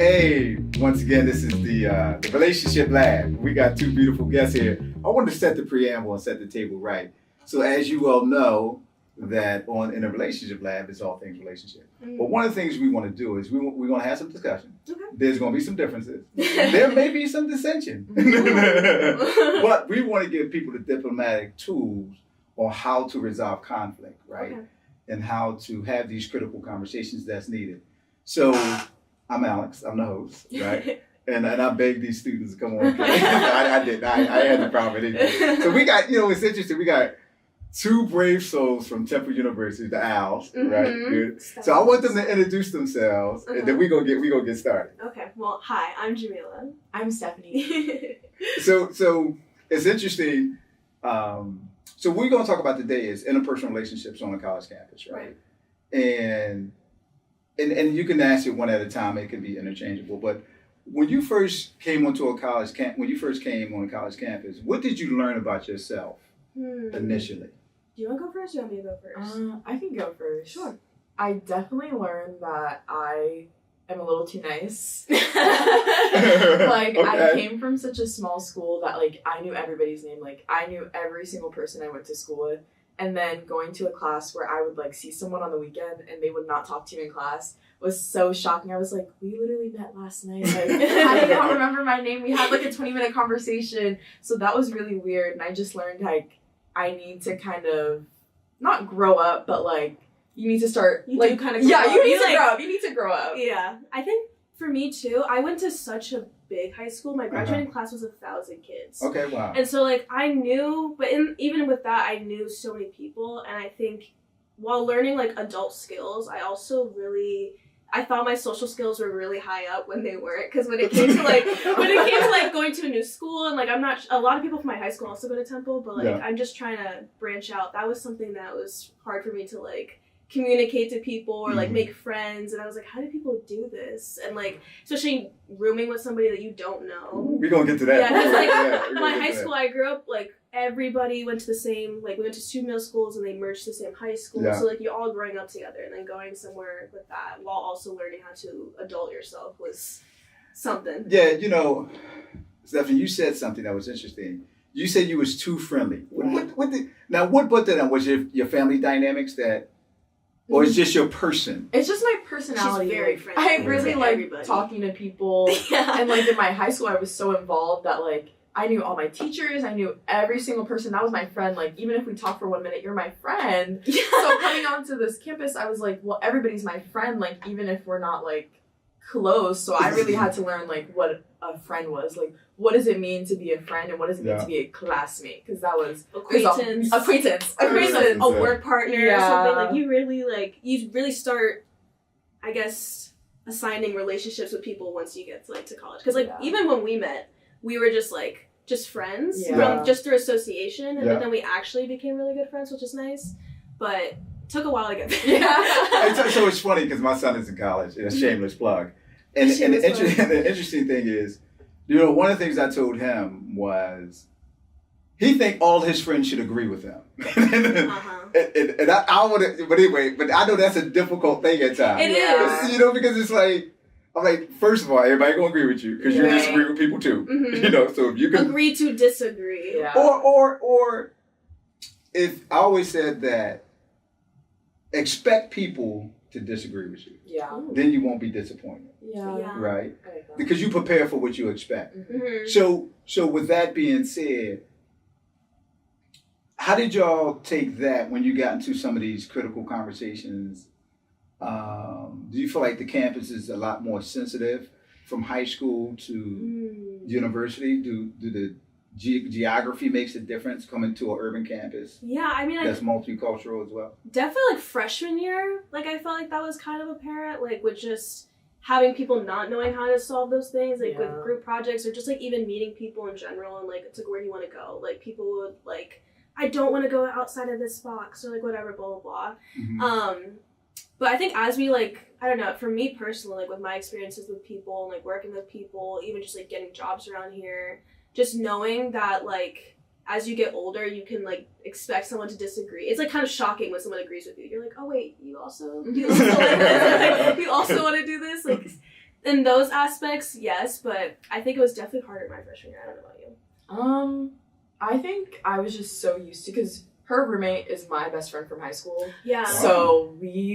Hey, once again, this is the Relationship Lab. We got two beautiful guests here. I wanted to set the preamble and set the table right. So as you well know, that in a relationship lab, it's all things relationship. Mm-hmm. But one of the things we want to do is we're going to have some discussion. Okay. There's going to be some differences. There may be some dissension. But we want to give people the diplomatic tools on how to resolve conflict, right? Okay. And how to have these critical conversations that's needed. So I'm Alex, I'm the host, right? And I begged these students to come on. I didn't. I had the problem with it. So we got, it's interesting. We got two brave souls from Temple University, the Owls, right? Good. So I want them to introduce themselves, and then we gonna get started. Okay. Well, hi, I'm Jamila. I'm Stephanie. So it's interesting. So what we're gonna talk about today is interpersonal relationships on a college campus, right? And you can ask it one at a time. It can be interchangeable. But when you first came onto a college when you first came on a college campus, what did you learn about yourself initially? Do you want to go first or you want me to go first? I can go first. Sure. I definitely learned that I am a little too nice. Okay. I came from such a small school that, I knew everybody's name. I knew every single person I went to school with. And then going to a class where I would, see someone on the weekend and they would not talk to you in class was so shocking. I was like, we literally met last night. How do you not remember my name? We had, a 20-minute conversation. So that was really weird. And I just learned, I need to kind of, not grow up, but, you need to start, you need to grow up. You need to grow up. Yeah. I think for me, too, I went to such a big high school. My graduating class was 1,000 kids. Okay, wow. And so, I knew, but even with that, I knew so many people. And I think while learning, adult skills, I also I thought my social skills were really high up when they weren't, because when it came to going to a new school, and I'm not, a lot of people from my high school also go to Temple, but I'm just trying to branch out. That was something that was hard for me to communicate to people or make friends, and I was like, how do people do this? And especially rooming with somebody that you don't know. We're gonna get to that. Yeah, because my high school, I grew up everybody went to the same, we went to two middle schools and they merged to the same high school. Yeah. So you're all growing up together, and then going somewhere with that while also learning how to adult yourself was something. Yeah, Stephanie, you said something that was interesting. You said you was too friendly. What put that on? Was your family dynamics that, or it's just your person? It's just my personality. She's very friendly. I really like talking to people. Yeah. And in my high school, I was so involved that I knew all my teachers. I knew every single person. That was my friend. Even if we talk for 1 minute, you're my friend. Yeah. So coming onto this campus, I was like, well, everybody's my friend. Even if we're not close. So I really had to learn what a friend was. What does it mean to be a friend, and what does it mean to be a classmate? Because that was acquaintance, a work partner, or something. You really start, I guess, assigning relationships with people once you get to college. Because even when we met, we were just friends just through association, and then we actually became really good friends, which is nice. But it took a while to get there. Yeah. So it's funny because my son is in college. It's a shameless plug. And the interesting thing is, one of the things I told him was, he think all his friends should agree with him. And I want to, but anyway, but I know that's a difficult thing at times. It is. Because it's I'm first of all, everybody gonna agree with you because you disagree with people too. Mm-hmm. So if you can agree to disagree, or if I always said that, expect people to disagree with you. Yeah. Then you won't be disappointed. Yeah. Right. Because you prepare for what you expect. Mm-hmm. So with that being said, how did y'all take that when you got into some of these critical conversations? Do you feel like the campus is a lot more sensitive from high school to university? Do the geography makes a difference coming to an urban campus? Yeah, I mean, that's multicultural as well. Definitely freshman year, I felt that was kind of apparent, with just having people not knowing how to solve those things, with group projects or just even meeting people in general, and it's where do you want to go? People would I don't want to go outside of this box or whatever, blah blah blah. Mm-hmm. But I think as we I don't know, for me personally, with my experiences with people and working with people, even just getting jobs around here, just knowing that as you get older, you can expect someone to disagree. It's kind of shocking when someone agrees with you. You're oh wait, you also do this? You also want to do this? in those aspects, yes, but I think it was definitely harder my freshman year. I don't know about you. I think I was just so used to, because her roommate is my best friend from high school. Yeah. So we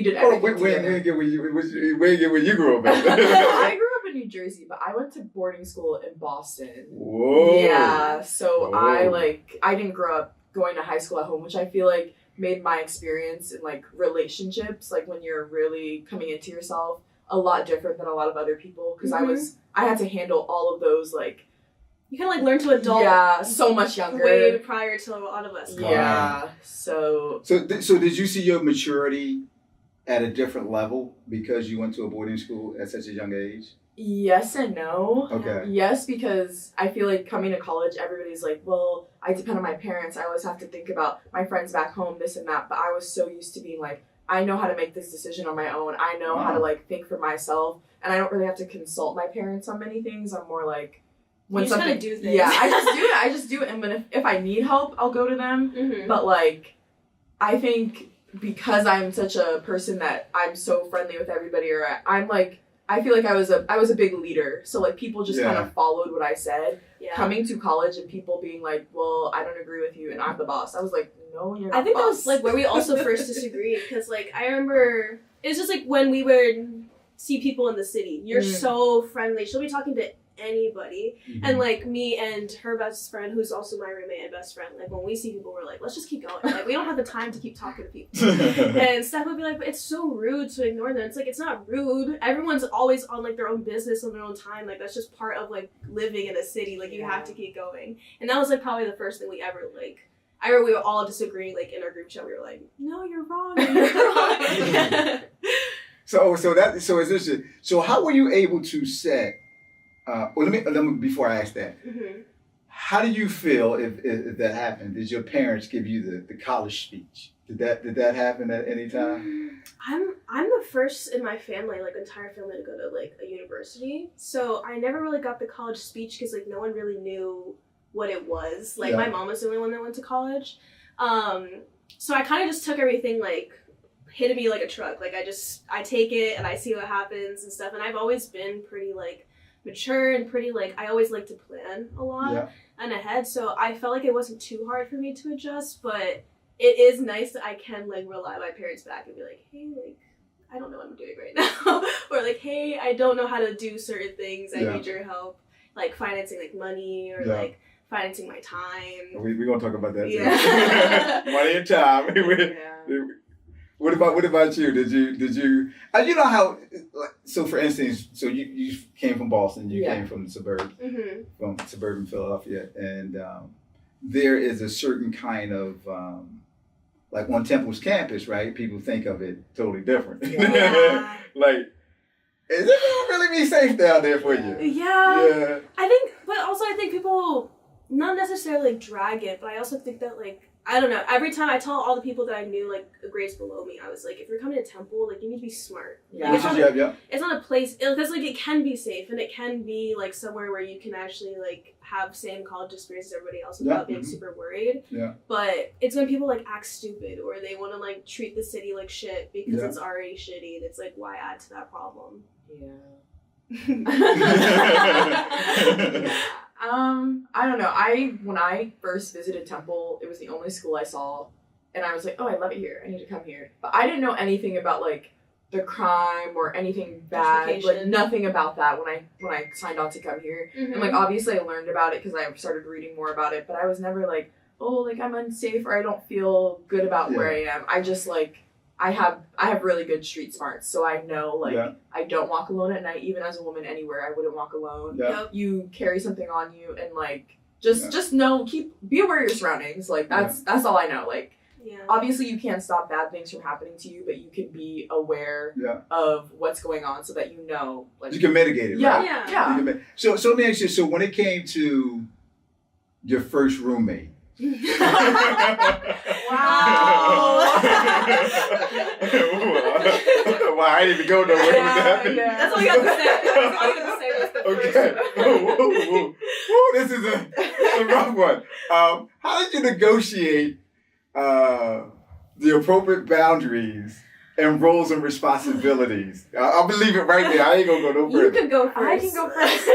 did everything Where you grew up at? I grew up in New Jersey, but I went to boarding school in Boston. Whoa. Yeah. So Whoa. I didn't grow up going to high school at home, which I feel like made my experience in like relationships, like when you're really coming into yourself, a lot different than a lot of other people, because I had to handle all of those, like, you kind of like learn to adult so much younger, way prior to a lot of us. So did you see your maturity at a different level because you went to a boarding school at such a young age? Yes and no. Okay. Yes, because I feel like coming to college, everybody's like, well, I depend on my parents, I always have to think about my friends back home, this and that, but I was so used to being like, I know how to make this decision on my own. I know how to like think for myself, and I don't really have to consult my parents on many things. I'm more like, when you just kind of do things. Yeah, I just do it. And when if I need help, I'll go to them. Mm-hmm. But like, I think because I'm such a person that I'm so friendly with everybody, or I'm like, I feel like I was a big leader. So like people just kind of followed what I said. Yeah. Coming to college and people being like, well, I don't agree with you and I'm the boss. I was like, no, you're not I think the that boss. was like where we also first disagreed, because like I remember it's just like when we would see people in the city, you're so friendly. She'll be talking to anybody, and like me and her best friend, who's also my roommate and best friend, like when we see people, we're like, let's just keep going. Like we don't have the time to keep talking to people. And Steph would be like, but it's so rude to ignore them. It's like, it's not rude. Everyone's always on like their own business on their own time. Like that's just part of like living in a city. Like you have to keep going. And that was like probably the first thing we ever like. I remember we were all disagreeing like in our group chat. We were like, no, you're wrong. You're wrong. So it's interesting. So how were you able to set? Let me before I ask that. Mm-hmm. How do you feel if that happened? Did your parents give you the college speech? Did that happen at any time? I'm the first in my family, like entire family, to go to like a university. So I never really got the college speech because like no one really knew what it was. Like my mom was the only one that went to college. So I kind of just took everything like hit me like a truck. Like I take it and I see what happens and stuff. And I've always been pretty like mature and pretty like, I always like to plan a lot and ahead. So I felt like it wasn't too hard for me to adjust, but it is nice that I can like rely on my parents back and be like, hey, like, I don't know what I'm doing right now. Or like, hey, I don't know how to do certain things. I need your help. Like financing like money or like financing my time. We're gonna talk about that too. Money and time. What about you? Did you you know how, so for instance, so you came from Boston, you came from the suburbs, from suburban Philadelphia, and there is a certain kind of like on Temple's campus, right? People think of it totally different. Yeah. Like, is it gonna really be safe down there for you? Yeah. I think people not necessarily like drag it, but I also think that like, I don't know, every time I tell all the people that I knew like grades below me, I was like, if you're coming to Temple, like you need to be smart. Yeah. Like, it's not a place, because like it can be safe and it can be like somewhere where you can actually like have same college experience as everybody else without being super worried. Yeah. But it's when people like act stupid or they want to like treat the city like shit because it's already shitty, and it's like, why add to that problem? I don't know. When I first visited Temple, it was the only school I saw, and I was like, oh, I love it here. I need to come here. But I didn't know anything about like the crime or anything bad, like nothing about that when I signed on to come here. And like obviously I learned about it because I started reading more about it, but I was never like, oh, like I'm unsafe or I don't feel good about where I am. I just like I have really good street smarts, so I know like I don't walk alone at night. Even as a woman anywhere, I wouldn't walk alone. You carry something on you, and like just know, be aware of your surroundings. Like that's all I know. Like obviously you can't stop bad things from happening to you, but you can be aware of what's going on so that you know, like you can mitigate it. Right? So let me ask you. So when it came to your first roommate. Wow. Wow, I didn't even go nowhere with that. That's all you have to say. That's all you have to say was the first one. Whoa. This is a rough one. How did you negotiate the appropriate boundaries and roles and responsibilities. I'll believe it right there. I ain't gonna go no further. You could go first. I can go first.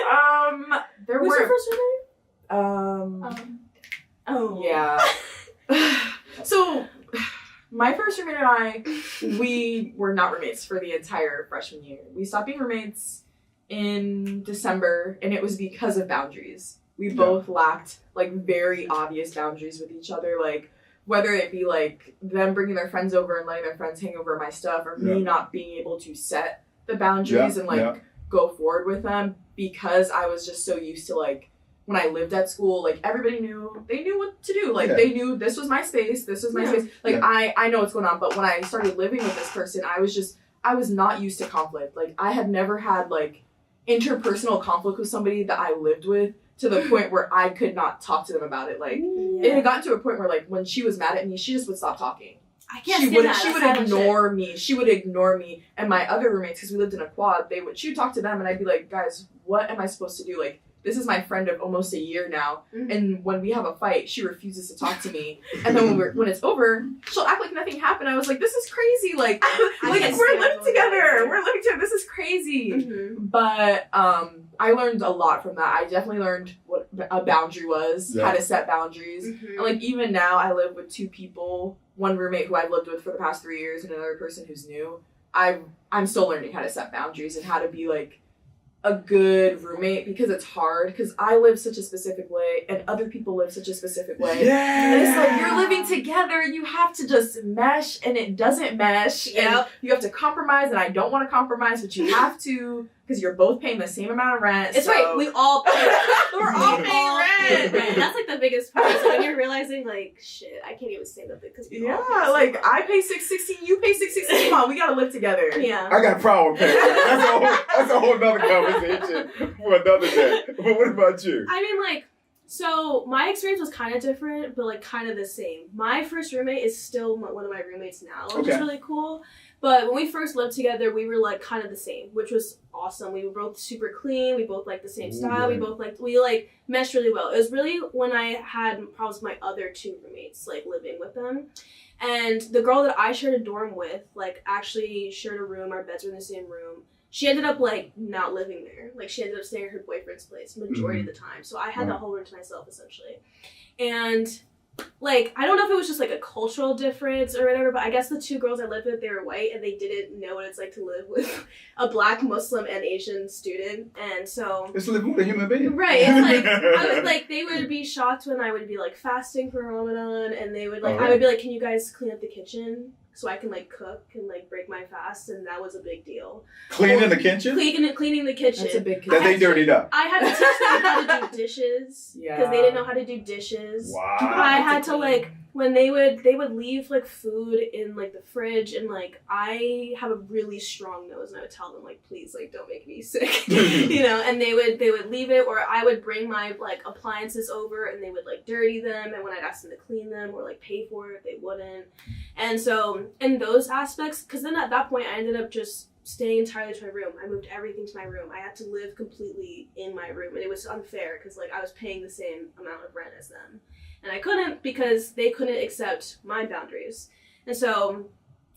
There Who's were your first roommate? Oh. Yeah. So, my first roommate and I, we were not roommates for the entire freshman year. We stopped being roommates in December, and it was because of boundaries. We both lacked, like, very obvious boundaries with each other, like, whether it be, like, them bringing their friends over and letting their friends hang over my stuff, or me not being able to set the boundaries and, like, go forward with them, because I was just so used to, like, when I lived at school, like, everybody knew, they knew what to do. Like, they knew this was my space, this was my space. Like, I know what's going on. But when I started living with this person, I was not used to conflict. Like, I had never had, like, interpersonal conflict with somebody that I lived with to the point where I could not talk to them about it. Like, it had gotten to a point where, like, when she was mad at me, she just would stop talking. I can't stand that. She would ignore me. She would ignore me. And my other roommates, because we lived in a quad, she would talk to them, and I'd be like, guys, what am I supposed to do? Like, this is my friend of almost a year now, and when we have a fight, she refuses to talk to me. And then when it's over, she'll act like nothing happened. I was like, this is crazy. Like we're living together. We're living together. This is crazy. Mm-hmm. But I learned a lot from that. I definitely learned what a boundary was, how to set boundaries. Mm-hmm. And like even now, I live with two people. One roommate who I've lived with for the past 3 years, and another person who's new. I'm still learning how to set boundaries and how to be like a good roommate, because it's hard, because I live such a specific way and other people live such a specific way. Yeah. And it's like you're living together and you have to just mesh, and it doesn't mesh. And you have to compromise, and I don't want to compromise, but you have to, because you're both paying the same amount of rent. It's right. We all pay rent. We're all paying rent. That's like the biggest part. So when you're realizing like, shit, I can't even say nothing because like I pay $6.16, you pay $6.16. Come on, we gotta live together. Yeah. I got a problem with paying rent. That's a whole nother conversation for another day. But what about you? I mean, like, so my experience was kind of different, but like kind of the same. My first roommate is still one of my roommates now, which is really cool. But when we first lived together, we were like kind of the same, which was awesome. We were both super clean. We both liked the same style. Right. We meshed really well. It was really when I had problems with my other two roommates, like living with them. And the girl that I shared a dorm with, like actually shared a room. Our beds were in the same room. She ended up like not living there. Like she ended up staying at her boyfriend's place majority of the time. So I had that whole room to myself essentially. And like, I don't know if it was just like a cultural difference or whatever, but I guess the two girls I lived with, they were white and they didn't know what it's like to live with a black Muslim and Asian student. And so it's living with a human being. Right. It's like they would be shocked when I would be like fasting for Ramadan, and they would like I would be like, can you guys clean up the kitchen so I can like cook and like break my fast? And that was a big deal. Cleaning the kitchen? Cleaning the kitchen. That's a big that they dirtied up. I had to teach them how to do dishes because they didn't know how to do dishes. Wow. I had to like when they would leave like food in like the fridge, and like I have a really strong nose, and I would tell them like, please like don't make me sick, you know. And they would leave it, or I would bring my like appliances over and they would like dirty them, and when I'd ask them to clean them or like pay for it, they wouldn't. And so in those aspects, because then at that point I ended up just staying entirely to my room. I moved everything to my room. I had to live completely in my room, and it was unfair because like I was paying the same amount of rent as them. And I couldn't because they couldn't accept my boundaries. And so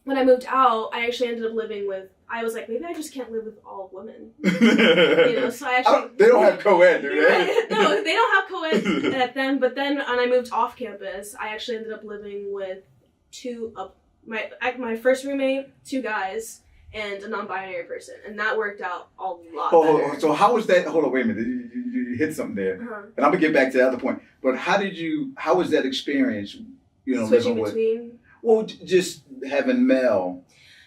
when I moved out, I actually ended up living with, I was like, maybe I just can't live with all women. You know, so I actually... they don't have co-ed, do they? No, they don't have co-ed at them. But then when I moved off campus, I actually ended up living with my first roommate, two guys, and a non-binary person. And that worked out a lot better. So how was that? Hold on, wait a minute. You hit something there. And I'm going to get back to the other point. But how was that experience, you know, switching between? Well, just having male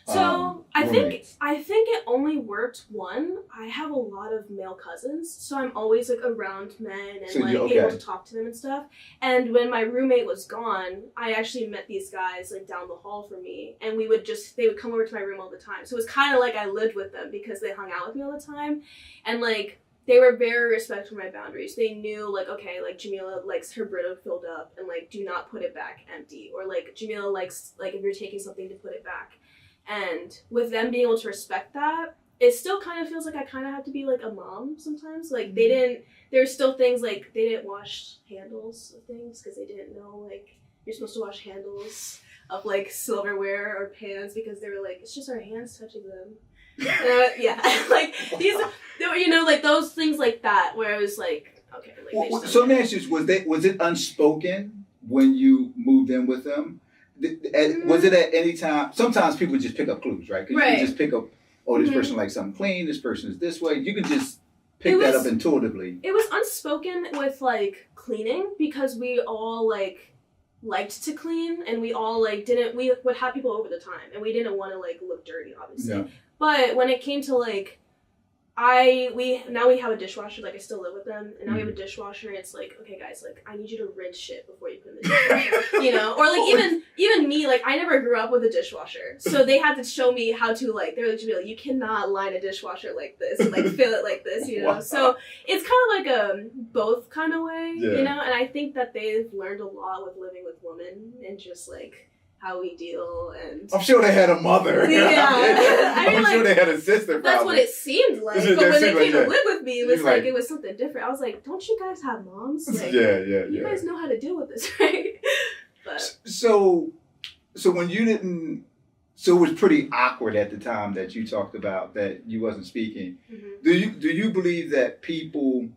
So roommates. I think it only worked one. I have a lot of male cousins, so I'm always like around men and able to talk to them and stuff. And when my roommate was gone, I actually met these guys like down the hall from me, and they would come over to my room all the time. So it was kind of like I lived with them because they hung out with me all the time, and like they were very respectful of my boundaries. They knew like, okay, like Jamila likes her Brita filled up, and like do not put it back empty, or like Jamila likes like if you're taking something to put it back. And with them being able to respect that, it still kind of feels like I kind of have to be like a mom sometimes. Like there's still things like they didn't wash handles of things because they didn't know like you're supposed to wash handles. of like silverware or pans because they were like, it's just our hands touching them. Yeah, like these, you know, like those things like that where I was like, okay. Like, well, so let me ask you, was it unspoken when you moved in with them? Was it at any time? Sometimes people just pick up clues, right? Because you can just pick up, oh, this person likes something clean, this person is this way. You can just pick that up intuitively. It was unspoken with like cleaning because we all like liked to clean and we all like we would have people over the time and we didn't want to like look dirty, obviously. Yeah. But when it came to like we have a dishwasher, like I still live with them, and now we have a dishwasher, and it's like, okay guys, like I need you to rinse shit before you put it in the dishwasher, you know? Or like even me, like I never grew up with a dishwasher, so they had to show me how to like, they were like, you cannot line a dishwasher like this, and like fill it like this, you know? Wow. So it's kind of like a both kind of way, you know? And I think that they've learned a lot with living with women, and just like, how we deal, and I'm sure they had a mother. Yeah, I'm sure they had a sister. Probably. That's what it seemed like. But when they came to live with me, it was like it was something different. I was like, "Don't you guys have moms? Like, you guys know how to deal with this, right?" But so when you didn't, so it was pretty awkward at the time that you talked about that you wasn't speaking. Mm-hmm. Do you believe that people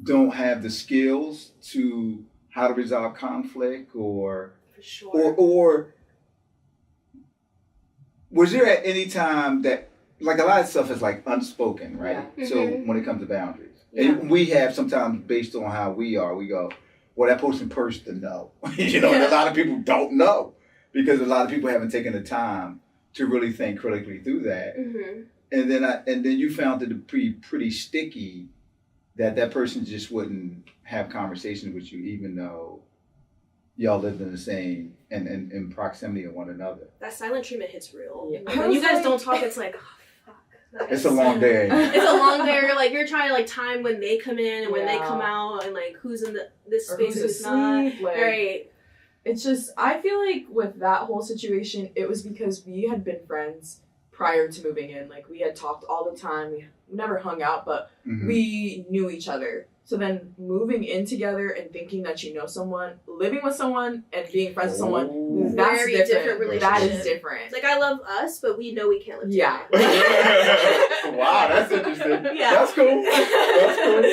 don't have the skills to how to resolve conflict, or for sure. or was there at any time that, like, a lot of stuff is like unspoken, right? Yeah. So when it comes to boundaries, and we have sometimes based on how we are, we go, well, that person to know, you know, and a lot of people don't know because a lot of people haven't taken the time to really think critically through that, and then you found it to be pretty sticky. That person just wouldn't have conversations with you, even though y'all lived in the same and in proximity of one another. That silent treatment hits real. Yeah. When you guys don't talk, it's like, oh, fuck. It's a long day. It's a long day. Like you're trying to like time when they come in and when they come out, and like who's in this space, who's not. Like, right. It's just, I feel like with that whole situation, it was because we had been friends prior to moving in. Like we had talked all the time. We never hung out, but we knew each other. So then moving in together and thinking that you know someone, living with someone and being friends with someone, that's very different relationship. That is different. It's like I love us, but we know we can't live together. Wow, that's interesting. Yeah. That's cool. That's cool.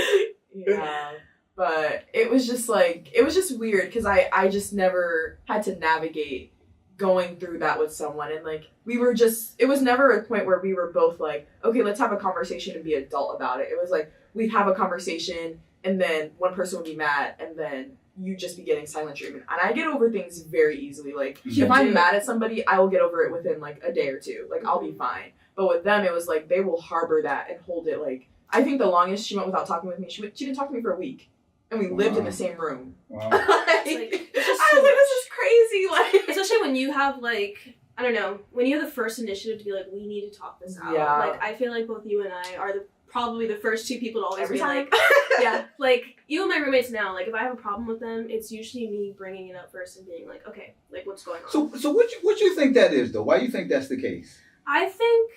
Yeah. But it was just like, it was just weird because I just never had to navigate going through that with someone, and like we were just, it was never a point where we were both like, okay, let's have a conversation and be adult about it. It was like we'd have a conversation and then one person would be mad and then you just be getting silent treatment. And I get over things very easily. Like if I'm mad at somebody, I will get over it within like a day or two. Like I'll be fine. But with them, it was like they will harbor that and hold it. Like I think the longest she went without talking with me, she didn't talk to me for a week. And we lived in the same room. Wow. I was like, this is crazy. Like, especially when you have like, I don't know, when you have the first initiative to be like, we need to talk this out. Yeah. Like I feel like both you and I are probably the first two people to always be like, yeah, like even my roommates now, like if I have a problem with them, it's usually me bringing it up first and being like, okay, like what's going on. So what you think that is though? Why do you think that's the case? I think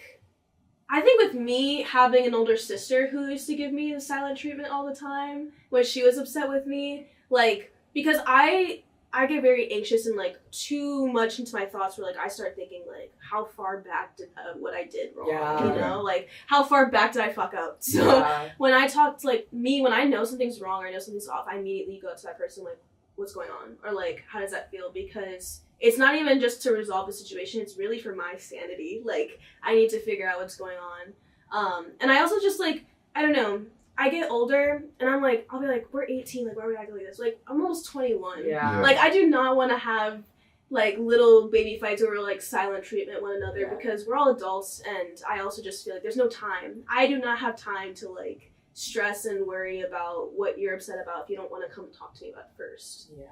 with me having an older sister who used to give me the silent treatment all the time when she was upset with me, like because I get very anxious and like too much into my thoughts where like I start thinking like how far back did what I did wrong, you know, like how far back did I fuck up. So when I talk to like me, when I know something's wrong or I know something's off, I immediately go to that person like, what's going on, or like how does that feel, because it's not even just to resolve the situation, it's really for my sanity. Like I need to figure out what's going on, and I also just like, I don't know, I get older and I'm like, I'll be like, we're 18, like why are we acting like this? Like I'm almost 21. Yeah. Like I do not want to have like little baby fights where we're like silent treatment one another because we're all adults, and I also just feel like there's no time. I do not have time to like stress and worry about what you're upset about if you don't want to come talk to me about it first. Yeah.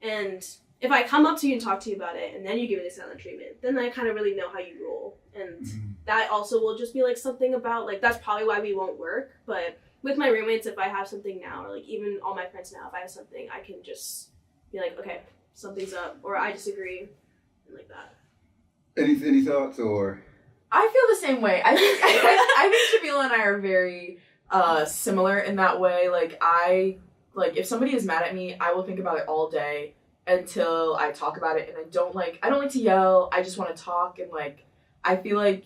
And if I come up to you and talk to you about it and then you give me the silent treatment, then I kind of really know how you roll. And that also will just be like something about like, that's probably why we won't work. But with my roommates, if I have something now, or like even all my friends now, if I have something, I can just be like, okay, something's up, or I disagree, and like that. Any thoughts, or? I feel the same way. I think Shabila and I are very similar in that way. Like if somebody is mad at me, I will think about it all day, until I talk about it. And I don't like to yell. I just want to talk. And like, I feel like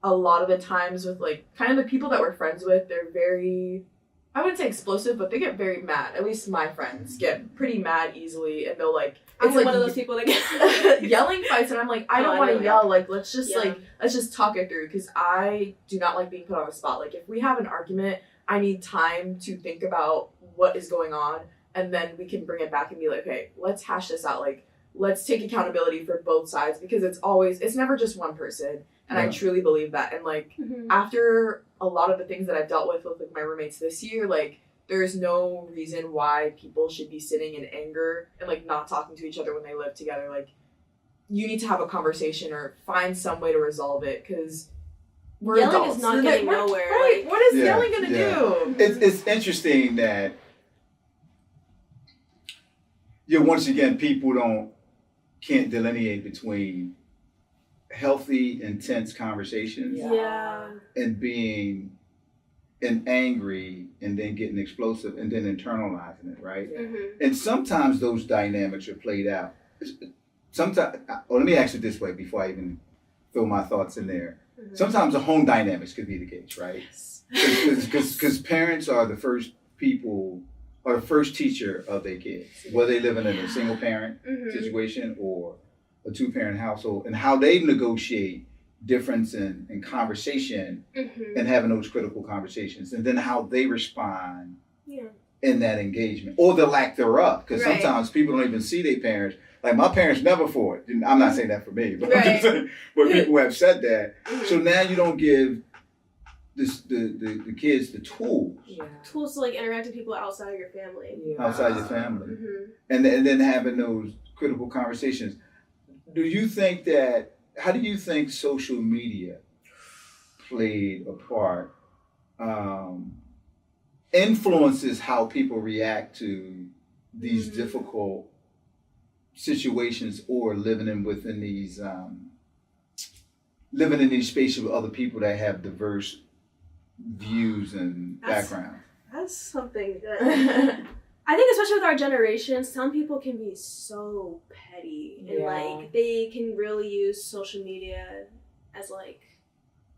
a lot of the times with like kind of the people that we're friends with, they're very, I wouldn't say explosive, but they get very mad. At least my friends get pretty mad easily, and they'll like, I'm like one of those people that get yelling fights, and I'm like, I don't want to yell. Like, let's just talk it through, because I do not like being put on the spot. Like, if we have an argument, I need time to think about what is going on, and then we can bring it back and be like, okay, let's hash this out. Like, let's take accountability for both sides, because it's never just one person. And I truly believe that. And like, after a lot of the things that I've dealt with like my roommates this year, like, there's no reason why people should be sitting in anger and like not talking to each other when they live together. Like, you need to have a conversation or find some way to resolve it, because we're yelling adults. is not getting nowhere. Right? Like, what is yelling gonna do? It's interesting that once again people can't delineate between healthy, intense conversations and being angry and then getting explosive and then internalizing it, right? And sometimes those dynamics are played out. Sometimes, let me ask it this way before I even throw my thoughts in there. Sometimes the home dynamics could be the case, right? Because parents are the first people or the first teacher of their kids, whether they living in a single parent situation or a two-parent household, and how they negotiate difference in conversation and having those critical conversations, and then how they respond in that engagement or the lack thereof, because sometimes people don't even see their parents. Like, my parents never fought. I'm not saying that for me, but I'm just saying, but people have said that. So now you don't give the kids the tools tools to like interact with people outside of your family, outside your family, and then having those critical conversations. How do you think social media played a part, influences how people react to these difficult situations, or living in these spaces with other people that have diverse views and backgrounds? That's something that I think, especially with our generation, some people can be so petty and like they can really use social media as like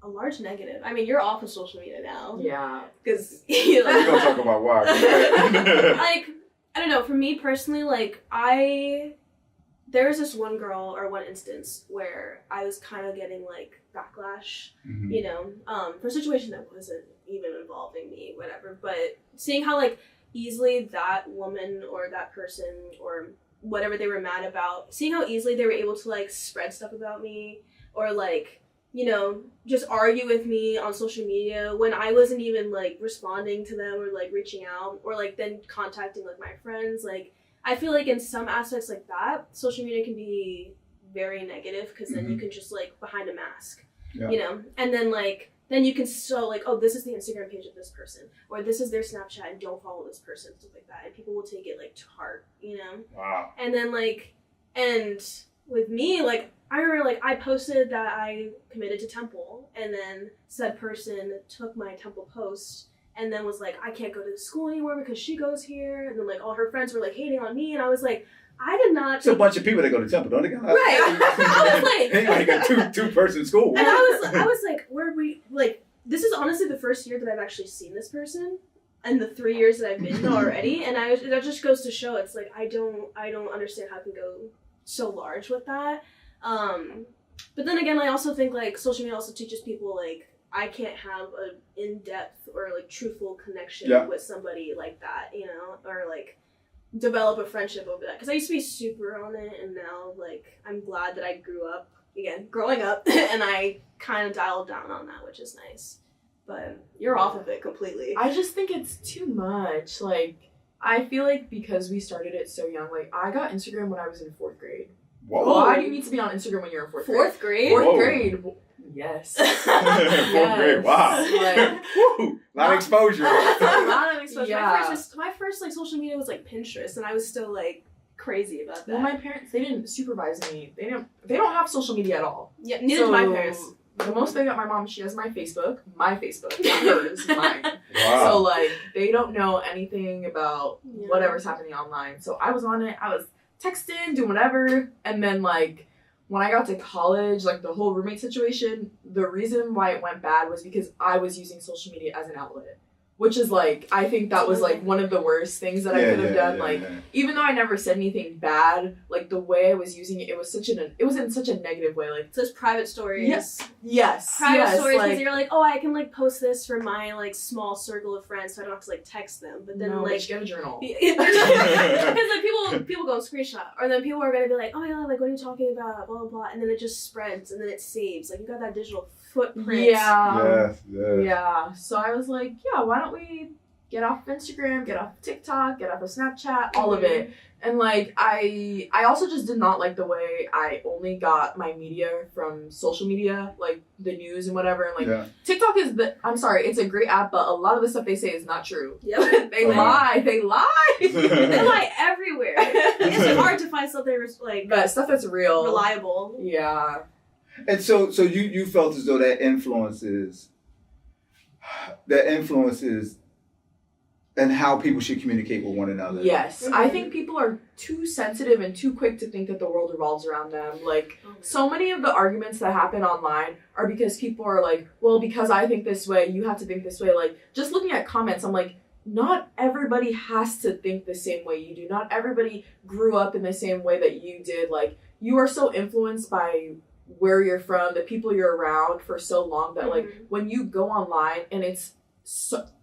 a large negative. I mean, you're off of social media now. Yeah. Because we're gonna talk about why. Like, I don't know. For me personally, like there was this one girl or one instance where I was kind of getting like backlash, you know, for a situation that wasn't even involving me, whatever. But seeing how like easily that woman or that person or whatever they were mad about, seeing how easily they were able to like spread stuff about me or like, you know, just argue with me on social media when I wasn't even like responding to them or like reaching out or like then contacting like my friends. Like, I feel like in some aspects like that, social media can be very negative, because then you can just like behind a mask, you know, and then like then you can show like, oh, this is the Instagram page of this person, or this is their Snapchat, and don't follow this person, stuff like that, and people will take it like to heart, you know. Wow. And then like, and with me, like, I remember like I posted that I committed to Temple, and then said person took my Temple post and then was like, I can't go to school anymore because she goes here, and then like all her friends were like hating on me, and I was like, I did not. It's a bunch of people that go to Temple, don't they? Right. I was like, they like a two-person school. And I was like, where we like? This is honestly the first year that I've actually seen this person, and the 3 years that I've been here already, and that just goes to show it's like I don't understand how it can go so large with that. But then again, I also think like social media also teaches people like I can't have an in-depth or like truthful connection with somebody like that, you know, or like develop a friendship over that, because I used to be super on it, and now like I'm glad that I growing up and I kind of dialed down on that, which is nice. But you're off of it completely. I just think it's too much. Like, I feel like because we started it so young, like I got Instagram when I was in 4th grade. Whoa. Why do you need to be on Instagram when you're in 4th grade? 4th grade? 4th grade. Yes. 4th grade. Wow. Like, woo, lot of exposure. Yeah. My first like social media was like Pinterest, and I was still like crazy about that. Well, my parents, they didn't supervise me. They don't have social media at all. Yeah, neither do my parents. The most thing that my mom, she has my Facebook, not hers, mine. Wow. So like they don't know anything about whatever's happening online. So I was on it. I was texting, doing whatever. And then like when I got to college, like the whole roommate situation, the reason why it went bad was because I was using social media as an outlet. Which is like, I think that was like one of the worst things that I could have done. Even though I never said anything bad, like the way I was using it, it was in such a negative way. Like, so it's private stories. Yes. Private stories, because you're like, oh, I can like post this for my like small circle of friends, so I don't have to like text them. But then like, get a journal. Because like people go and screenshot, or then people are gonna be like, oh my god, like what are you talking about, blah blah blah, and then it just spreads, and then it saves. Like you got that digital footprint. Yeah. So I was like, yeah, why don't we get off of Instagram, get off of TikTok, get off of Snapchat, all of it. And like I also just did not like the way I only got my media from social media, like the news and whatever. And like TikTok is I'm sorry, it's a great app, but a lot of the stuff they say is not true. Yep. They lie. They lie everywhere. It's hard to find something like but stuff that's real, reliable. Yeah. And so you felt as though that influences and how people should communicate with one another. Yes. I think people are too sensitive and too quick to think that the world revolves around them. Like, so many of the arguments that happen online are because people are like, well, because I think this way, you have to think this way. Like, just looking at comments, I'm like, not everybody has to think the same way you do. Not everybody grew up in the same way that you did. Like, you are so influenced by where you're from, the people you're around for so long that like when you go online and it's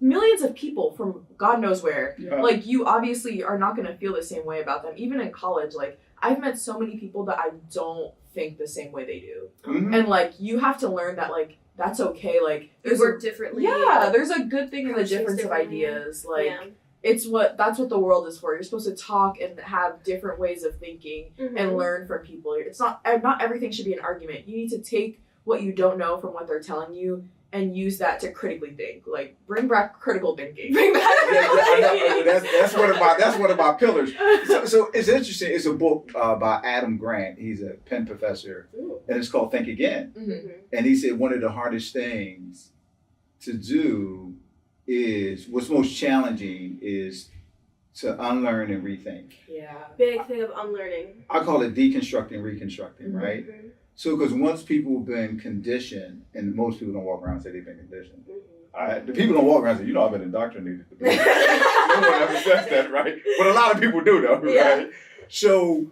millions of people from God knows where, like you obviously are not going to feel the same way about them. Even in college, like I've met so many people that I don't think the same way they do. And like you have to learn that like that's okay. Like there's work differently. Yeah, there's a good thing in the difference of ideas. Like that's what the world is for. You're supposed to talk and have different ways of thinking and learn from people. It's not everything should be an argument. You need to take what you don't know from what they're telling you and use that to critically think. Like bring back critical thinking. That's one of my pillars. So it's interesting. It's a book by Adam Grant. He's a Penn professor, and it's called Think Again. And he said one of the hardest things to do is what's most challenging is to unlearn and rethink. Yeah. Big thing of unlearning. I call it deconstructing, reconstructing, right? So, because once people have been conditioned, and most people don't walk around and say they've been conditioned. The people don't walk around and say, I've been indoctrinated. No one ever says that, right? But a lot of people do, though, right? So,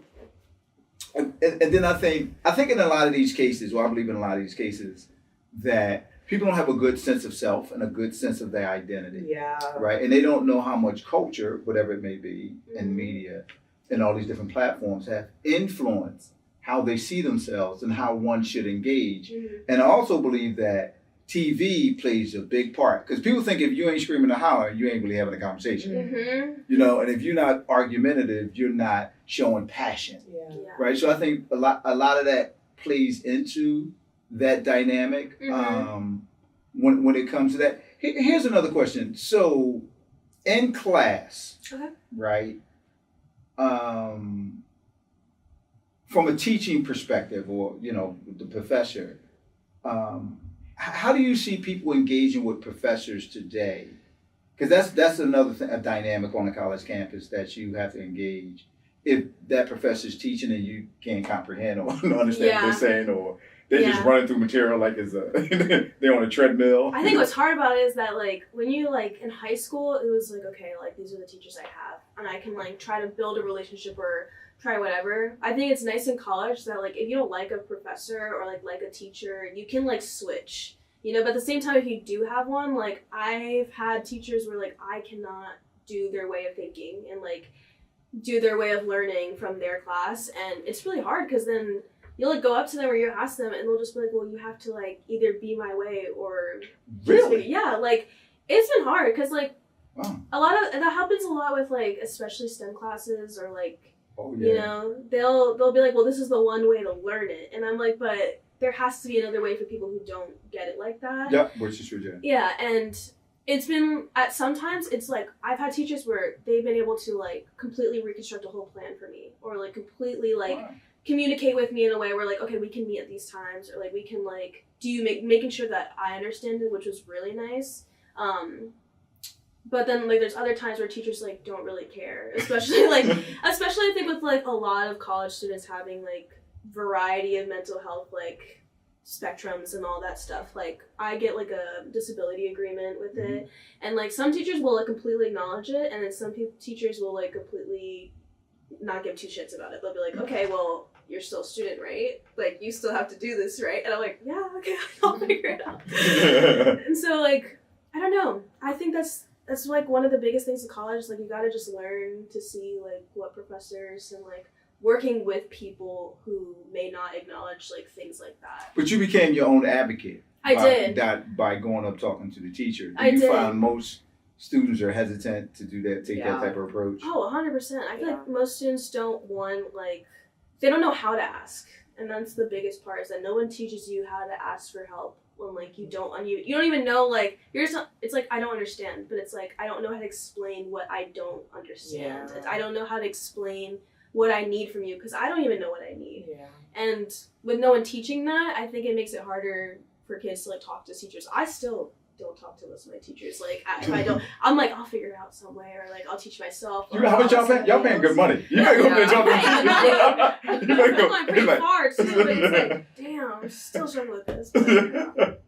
and then I think in a lot of these cases, I believe in a lot of these cases, that people don't have a good sense of self and a good sense of their identity. Yeah. Right? And they don't know how much culture, whatever it may be, and media, and all these different platforms have influenced how they see themselves and how one should engage. And I also believe that TV plays a big part. Because people think if you ain't screaming and hollering, you ain't really having a conversation. You know, and if you're not argumentative, you're not showing passion. Right? So I think a lot of that plays into that dynamic when it comes to that. Here's another question. So in class, right, from a teaching perspective or, the professor, how do you see people engaging with professors today? Because that's another thing, a dynamic on the college campus that you have to engage. If that professor's teaching and you can't comprehend or understand what they're saying, or they're just running through material like it's they're on a treadmill. I think what's hard about it is that like when you like in high school, it was like, okay, like these are the teachers I have, and I can like try to build a relationship or try whatever. I think it's nice in college that like if you don't like a professor or like a teacher, you can like switch, but at the same time, if you do have one, like I've had teachers where like I cannot do their way of thinking and like do their way of learning from their class, and it's really hard because then you'll like go up to them or you ask them and they'll just be like, well, you have to like either be my way or really like it's been hard because like a lot of that happens a lot with like especially STEM classes or like they'll be like, well, this is the one way to learn it, and I'm like, but there has to be another way for people who don't get it like that. Which is true. And it's been sometimes it's like I've had teachers where they've been able to like completely reconstruct a whole plan for me, or like completely like communicate with me in a way where like, okay, we can meet at these times, or like we can like making sure that I understand it, which was really nice. But then like there's other times where teachers like don't really care, especially I think with like a lot of college students having like variety of mental health like spectrums and all that stuff. Like I get like a disability agreement with it, and like some teachers will like completely acknowledge it, and then some teachers will like completely not give two shits about it. They'll be like, okay, well, you're still a student, right? Like you still have to do this, right? And I'm like, yeah, okay, I'll figure it out. And so like I don't know, I think that's like one of the biggest things in college. Like you gotta just learn to see like what professors and like working with people who may not acknowledge like things like that. But you became your own advocate. By going up talking to the teacher. Do you find most students are hesitant to do that, take that type of approach? Oh, 100%. I feel like most students don't want like they don't know how to ask, and that's the biggest part is that no one teaches you how to ask for help. When like you don't even know, like you're just, it's like I don't understand, but it's like I don't know how to explain what I don't understand. I don't know how to explain what I need from you because I don't even know what I need. And with no one teaching that, I think it makes it harder for kids to like talk to teachers. I still don't talk to most of my teachers. Like if I don't, I'm like I'll figure it out some way, or like I'll teach myself. How much y'all paying? Y'all paying good money. You better go pay y'all. I'm going pretty far too, but it's like, damn, I'm still struggling with this. But,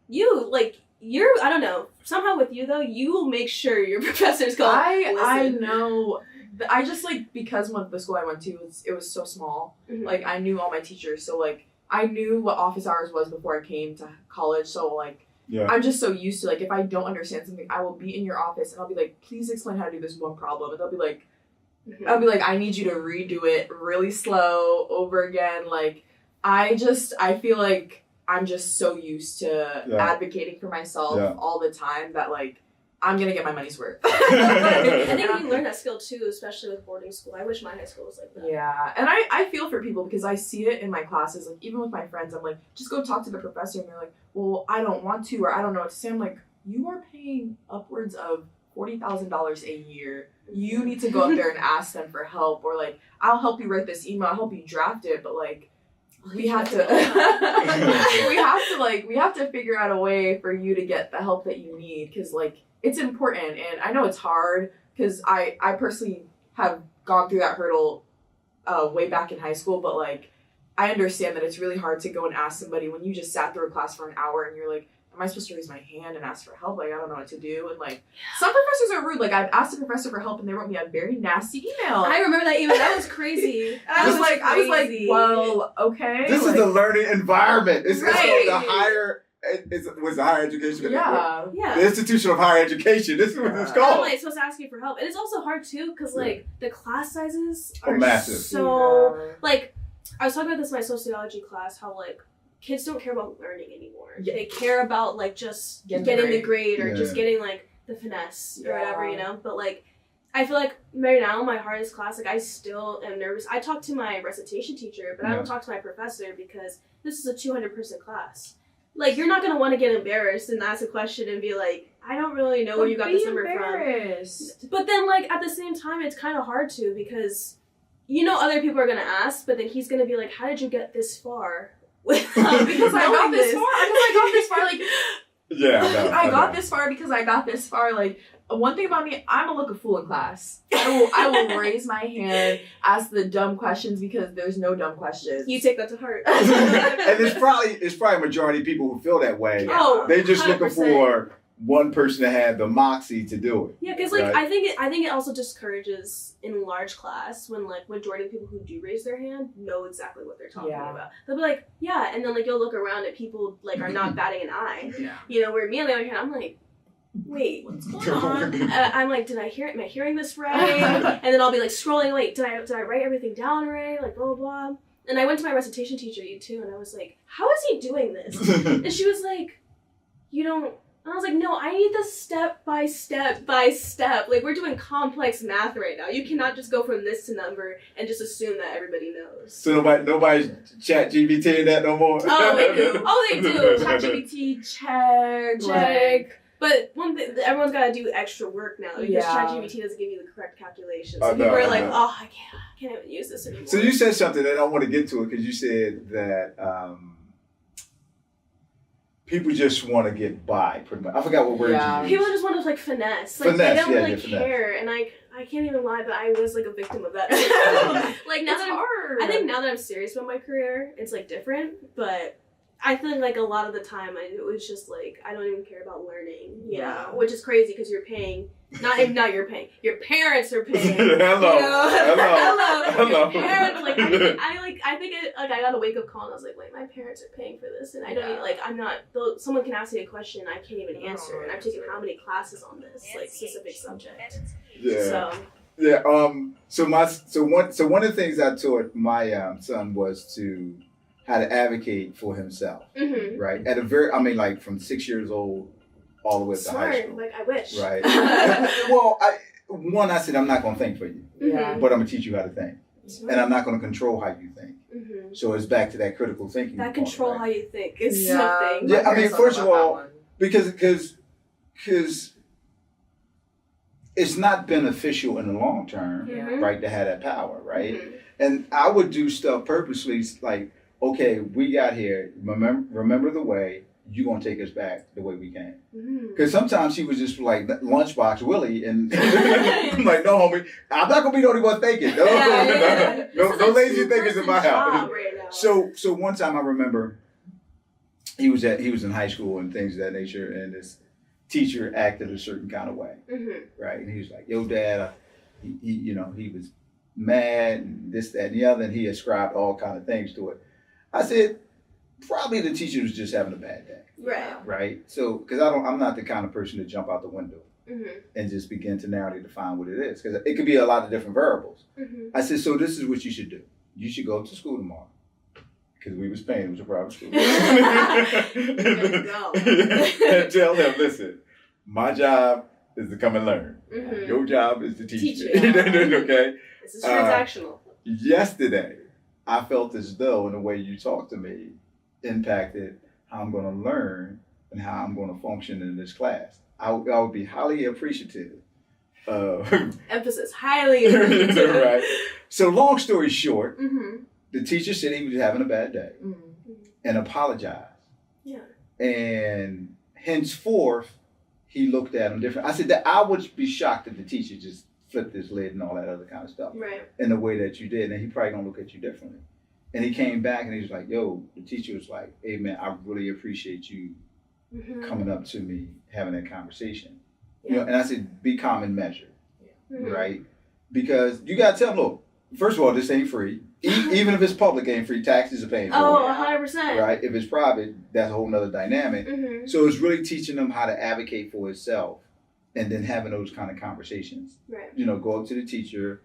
you're I don't know. Somehow with you though, you will make sure your professors go. I know. I just like because the school I went to it was so small. Like I knew all my teachers, so like I knew what office hours was before I came to college. So like. I'm just so used to, like, if I don't understand something, I will be in your office and I'll be like, please explain how to do this one problem. And they'll be like, I'll be like, I need you to redo it really slow over again. Like, I feel like I'm just so used to advocating for myself all the time that, like, I'm going to get my money's worth. I think you learn that skill too, especially with boarding school. I wish my high school was like that. Yeah, and I feel for people because I see it in my classes. Like, even with my friends, I'm like, just go talk to the professor. And they're like, well, I don't want to, or I don't know what to say. I'm like, you are paying upwards of $40,000 a year. You need to go up there and ask them for help, or like, I'll help you write this email, I'll help you draft it, but like, we have to we have to figure out a way for you to get the help that you need, because like it's important. And I know it's hard because I personally have gone through that hurdle way back in high school, but like I understand that it's really hard to go and ask somebody when you just sat through a class for an hour and you're like, am I supposed to raise my hand and ask for help? Like, I don't know what to do. And like, some professors are rude. Like, I've asked a professor for help and they wrote me a very nasty email. I remember that email. That was crazy. I was like, well, okay. This is the learning environment. It's the higher. It was the higher education. Yeah. The institution of higher education. This is what it's called. I'm like supposed to ask you for help, and it's also hard too because like the class sizes are massive. So like, I was talking about this in my sociology class. How like kids don't care about learning anymore. They care about like just getting the grade or just getting like the finesse or whatever, you know. But like, I feel like right now my hardest class, like I still am nervous. I talk to my recitation teacher, but I don't talk to my professor because this is a 200-person class. Like, you're not going to want to get embarrassed and ask a question and be like, I don't really know where you got this number from. But then, like, at the same time, it's kind of hard to because, you know, other people are going to ask, but then he's going to be like, how did you get this far? Because I got this far. I got this far, like... I got this far because I got this far, like... One thing about me, I'm gonna look a fool in class. I will raise my hand, ask the dumb questions because there's no dumb questions. You take that to heart. And it's probably a majority of people who feel that way. Oh, they just 100%. Looking for one person to have the moxie to do it. Yeah, because like I think it also discourages in large class when like majority of people who do raise their hand know exactly what they're talking about. They'll be like, yeah, and then like you'll look around at people like are not batting an eye. Yeah. You know, where me on the other hand, I'm like, wait, what's going on? I'm like, am I hearing this right? And then I'll be like scrolling, wait, did I write everything down right? Like, blah, blah, blah. And I went to my recitation teacher, too, and I was like, how is he doing this? And she was like, you don't, and I was like, no, I need the step by step by step. Like, we're doing complex math right now. You cannot just go from this to number and just assume that everybody knows. So nobody's chat GBT that no more? Oh, they do. Chat GBT, check. But one thing, everyone's got to do extra work now because ChatGPT doesn't give you the correct calculations. So people are like, oh, I can't even use this anymore. So you said something, and I want to get to it because you said that people just want to get by, pretty much. I forgot what word you used. People just want to like finesse. Like Finesse, they don't yeah, really finesse. care, and I can't even lie, but I was like a victim of that. Like now It's that hard. I think now that I'm serious about my career, it's like different. But I feel like a lot of the time, it was just like I don't even care about learning. You know, which is crazy because you're paying. Not you're paying. Your parents are paying. Hello. You know? Hello. Your parents, like I think I got a wake up call and I was like, wait, my parents are paying for this, and I don't even, like I'm not. Though someone can ask me a question, I can't even answer, and I've taken how many classes on this like specific subject. Yeah. So. Yeah. So one of the things I taught my son was to how to advocate for himself. Mm-hmm. Right. Like from 6 years old all the way up to high school. Like I wish. Right. Well, I said I'm not going to think for you, Mm-hmm. but I'm going to teach you how to think, and I'm not going to control how you think. Mm-hmm. So it's back to that critical thinking. That part, control right? how you think is something. Yeah, I mean, first of all, because it's not beneficial in the long term, Mm-hmm. right, to have that power, right? Mm-hmm. And I would do stuff purposely, like, okay, we got here. Remember the way. You're gonna take us back the way we came. Because sometimes he was just like lunchbox Willie, and I'm like, no, homie, I'm not gonna be the only one thinking. No, no lazy thinkers in my house. Right now. So one time I remember he was in high school and things of that nature, and this teacher acted a certain kind of way, right? And he was like, "Yo, Dad," he was mad and this, that, and the other, and he ascribed all kind of things to it. I said, probably the teacher was just having a bad day. Right. So, because I'm not the kind of person to jump out the window and just begin to narrowly define what it is, because it could be a lot of different variables. I said, so this is what you should do. You should go to school tomorrow, because we was paying. It was a private school. And tell them, listen, my job is to come and learn. Your job is to teach me. Okay. This is transactional. Yesterday, I felt as though, in the way you talked to me, impacted how I'm going to learn and how I'm going to function in this class. I would be highly appreciative. Emphasis, highly appreciative. Right. So long story short, the teacher said he was having a bad day and apologized. Yeah. And henceforth, he looked at him different. I said that I would be shocked if the teacher just flipped his lid and all that other kind of stuff. Right. In the way that you did. And he probably going to look at you differently. And he came back and he was like, yo, the teacher was like, hey, man, I really appreciate you coming up to me, having that conversation. Yeah. You know, and I said, be calm and measured, right? Because you got to tell them, look, first of all, this ain't free. Even if it's public, it ain't free. Taxes are paying for it. Oh, 100%. Right? If it's private, that's a whole nother dynamic. So it's really teaching them how to advocate for itself and then having those kind of conversations. Right. You know, go up to the teacher.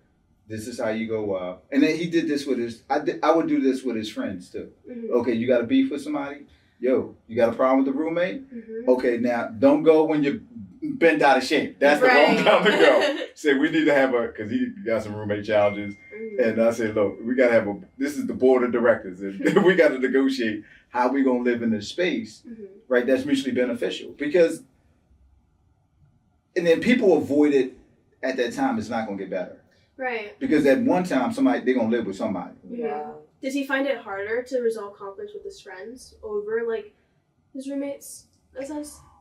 This is how you go up. And then he did this with I would do this with his friends too. Okay, you got a beef with somebody? Yo, you got a problem with the roommate? Okay, now don't go when you're bent out of shape. That's the wrong time to go. Say, we need to have because he got some roommate challenges. And I said, look, we got to have this is the board of directors. And we got to negotiate how we going to live in this space, right? That's mutually beneficial. Because, and then people avoid it at that time. It's not going to get better. Right. Because at one time, they're going to live with somebody. Yeah. Did he find it harder to resolve conflicts with his friends over, like, his roommates?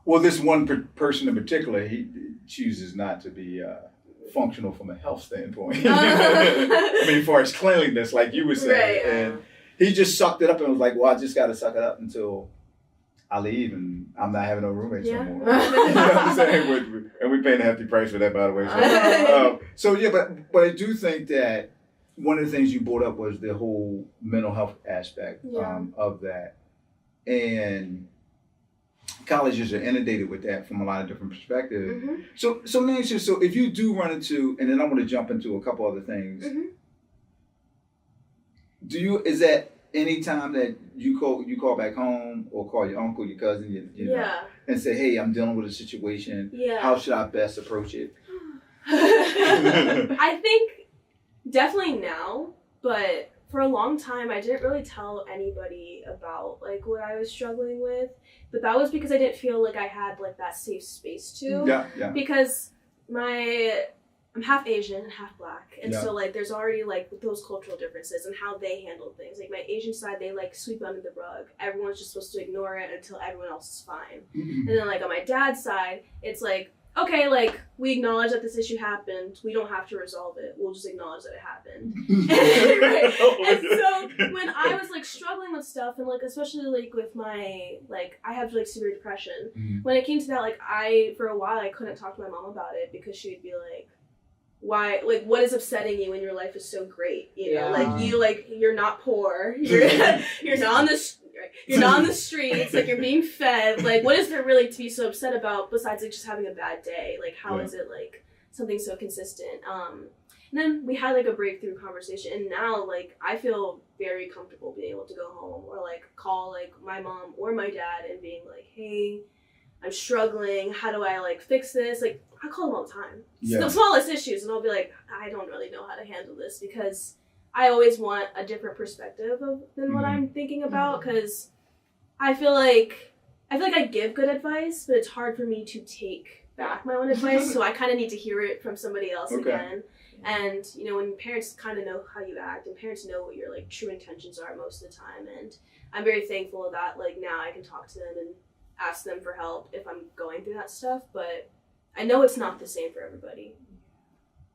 Well, this one person in particular, he chooses not to be functional from a health standpoint. I mean, as far as cleanliness, like you were saying. Right. And he just sucked it up and was like, well, I just got to suck it up until I leave and I'm not having no roommates no more. You know what I'm saying? And we're paying a hefty price for that, by the way. So yeah, but I do think that one of the things you brought up was the whole mental health aspect of that. And colleges are inundated with that from a lot of different perspectives. So Nancy, so if you do run into, and then I want to jump into a couple other things. Is that any time that you call back home or call your uncle, your cousin, you know, and say, hey, I'm dealing with a situation. How should I best approach it? I think definitely now, but for a long time I didn't really tell anybody about like what I was struggling with. But that was because I didn't feel like I had like that safe space to. Yeah. Because my I'm half Asian and half Black, and Yeah. so like there's already like those cultural differences and how they handle things. Like my Asian side, they like sweep it under the rug. Everyone's just supposed to ignore it until everyone else is fine. And then like on my dad's side, it's like, okay, like we acknowledge that this issue happened. We don't have to resolve it. We'll just acknowledge that it happened. Right? And so when I was like struggling with stuff, and like especially like with my like I have like severe depression. When it came to that, like I for a while I couldn't talk to my mom about it because she would be like, why, like, what is upsetting you when your life is so great? You know, like you're not poor, you're not on the you're not on the streets, like you're being fed. Like, what is there really to be so upset about besides like just having a bad day? Like, how is it like something so consistent? And then we had like a breakthrough conversation, and now like I feel very comfortable being able to go home or like call like my mom or my dad and being like, hey, I'm struggling. How do I like fix this? Like I call them all the time. Yeah. The smallest issues, and I'll be like, I don't really know how to handle this because I always want a different perspective than what I'm thinking about because I feel like I give good advice, but it's hard for me to take back my own advice. So I kind of need to hear it from somebody else again. And you know, when parents kind of know how you act, and parents know what your like true intentions are most of the time, and I'm very thankful that like now I can talk to them and ask them for help if I'm going through that stuff, but I know it's not the same for everybody.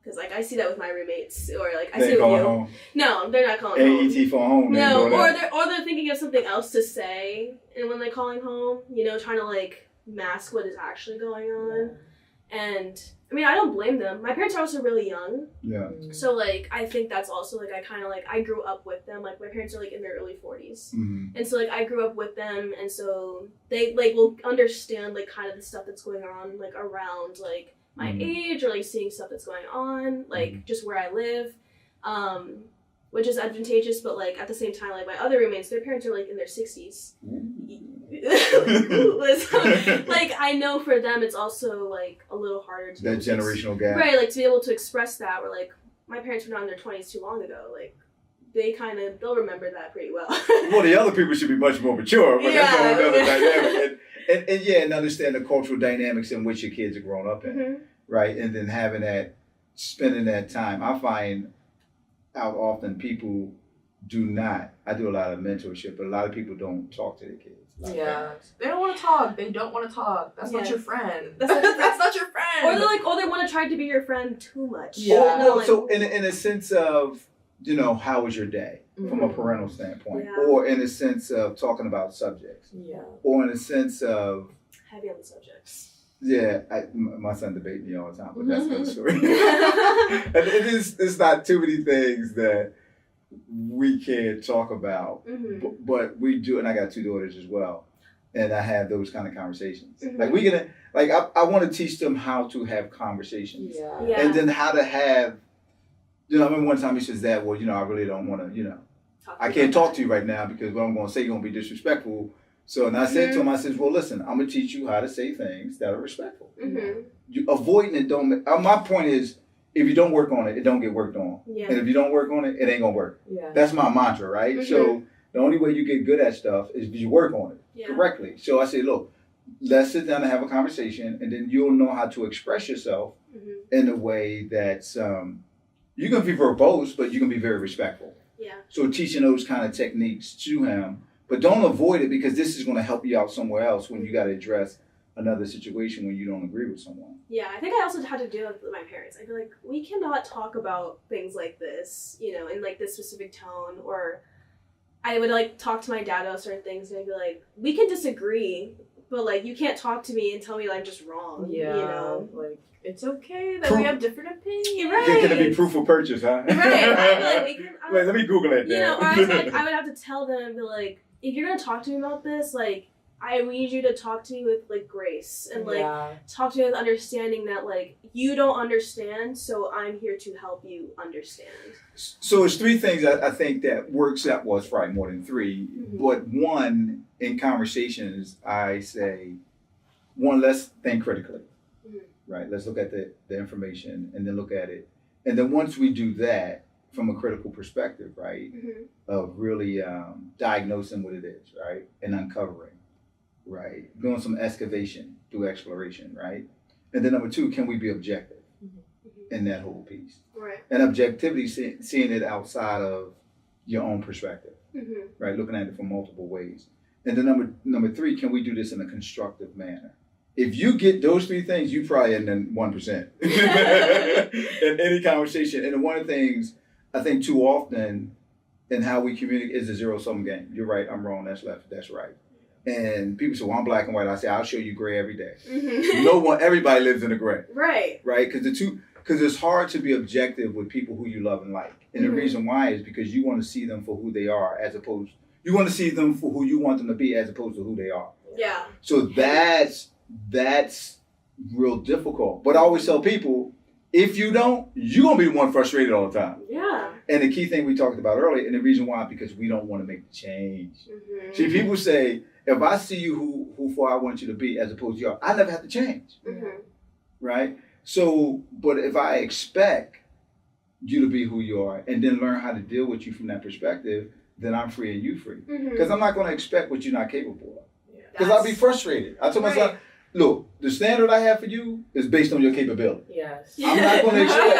Because, like, I see that with my roommates, or, like, I see it with you. Home. No, they're not calling home. AET for home. No, or they're thinking of something else to say, and when they're calling home, you know, trying to, like, mask what is actually going on. And, I mean, I don't blame them. My parents are also really young. Yeah. So, like, I think that's also, like, I kind of, like, I grew up with them. Like, my parents are, like, in their early 40s. And so, like, I grew up with them, and so they, like, will understand, like, kind of the stuff that's going on, like, around, like, my age, or, like, seeing stuff that's going on, like, just where I live, which is advantageous, but, like, at the same time, like, my other roommates, their parents are, like, in their 60s. So, like, I know for them it's also, like, a little harder to... That generational gap. Right, like, to be able to express that, where, like, my parents were not in their 20s too long ago, like, they'll remember that pretty well. Well, the other people should be much more mature, but that's a whole other dynamic. And understand the cultural dynamics in which your kids are growing up in, right? And then spending that time. I find how often people do not, I do a lot of mentorship, but a lot of people don't talk to their kids. They don't want to talk. They don't want to talk. That's not your friend. That's not your friend. Or they want to try to be your friend too much. Yeah. Or, so in a sense of, you know, how was your day from a parental standpoint, or in a sense of talking about subjects, or in a sense of heavy on the subjects. Yeah, my son debates me all the time, but that's another story. It's not too many things that we can't talk about, but we do, and I got 2 daughters as well, and I have those kind of conversations. Like I want to teach them how to have conversations, and then how to have. You know, I remember one time he says that, well, you know, I really don't want to, you know, I can't talk to you right now because what I'm going to say is going to be disrespectful. So, and I said to him, I said, well, listen, I'm going to teach you how to say things that are respectful. You, avoiding it don't, my point is, if you don't work on it, it don't get worked on. And if you don't work on it, it ain't going to work. That's my mantra, right? So the only way you get good at stuff is if you work on it correctly. So I say, look, let's sit down and have a conversation, and then you'll know how to express yourself in a way that's, you can be verbose, but you can be very respectful. So teaching those kind of techniques to him, but don't avoid it because this is going to help you out somewhere else when you got to address another situation when you don't agree with someone. Yeah, I think I also had to deal with my parents. I feel like we cannot talk about things like this, you know, in like this specific tone. Or I would like talk to my dad about certain things, and I'd be like, we can disagree, but like you can't talk to me and tell me I'm just wrong. You know, like. It's okay that we have different opinions. Right. Can it be proof of purchase, huh? Right. Wait, let me Google it. You know, or I would have to tell them and be like, if you're gonna talk to me about this, like, I need you to talk to me with like grace and like talk to me with understanding that like you don't understand, so I'm here to help you understand. So it's 3 things I think that works out. Well, it's probably more than 3, but one in conversations I say, one, let's think critically. Right, let's look at the information and then look at it. And then once we do that from a critical perspective, right, of really diagnosing what it is, right, and uncovering, right, doing some excavation through exploration, right. And then number 2, can we be objective, in that whole piece. Right. And objectivity, seeing it outside of your own perspective, right? Looking at it from multiple ways. And then number 3, can we do this in a constructive manner? If you get those 3 things, you probably in the 1% in any conversation. And one of the things I think too often in how we communicate is a zero-sum game. You're right, I'm wrong, that's left, that's right. And people say, well, I'm black and white. I say, I'll show you gray every day. Everybody lives in a gray. Right. Right? Because it's hard to be objective with people who you love and like. And the reason why is because you want to see them for who they are you want to see them for who you want them to be as opposed to who they are. Yeah. So that's real difficult. But I always tell people, if you don't, you're going to be the one frustrated all the time. Yeah. And the key thing we talked about earlier, and the reason why, because we don't want to make the change. See, people say, if I see you who far I want you to be as opposed to you are, I never have to change. Right? So, but if I expect you to be who you are and then learn how to deal with you from that perspective, then I'm free and you free. Because I'm not going to expect what you're not capable of. Because I'll be frustrated. I told myself, look, the standard I have for you is based on your capability. Yes. I'm not going to expect.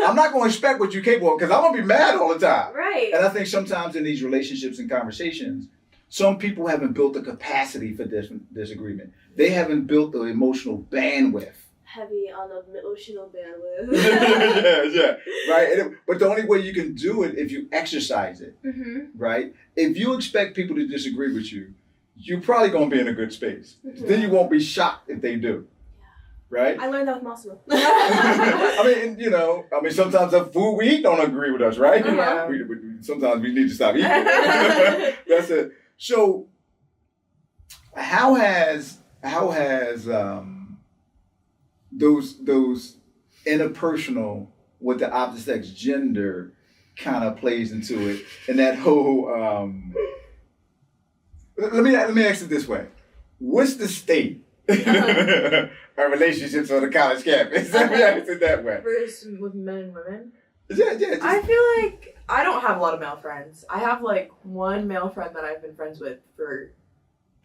I'm not going to expect what you're capable of because I'm going to be mad all the time. Right. And I think sometimes in these relationships and conversations, some people haven't built the capacity for disagreement. They haven't built the emotional bandwidth. Heavy on the emotional bandwidth. yeah, right. But the only way you can do it if you exercise it, right? If you expect people to disagree with you, you're probably going to be in a good space. Then you won't be shocked if they do, right? I learned that with Massimo. I mean, sometimes the food we eat don't agree with us, right? Sometimes we need to stop eating. That's it. So, how has those interpersonal with the opposite sex gender kind of plays into it, and that whole let me ask it this way: what's the state of relationships on the college campus? Let me ask it that way. Versus with men and women. Yeah. I feel like I don't have a lot of male friends. I have like one male friend that I've been friends with for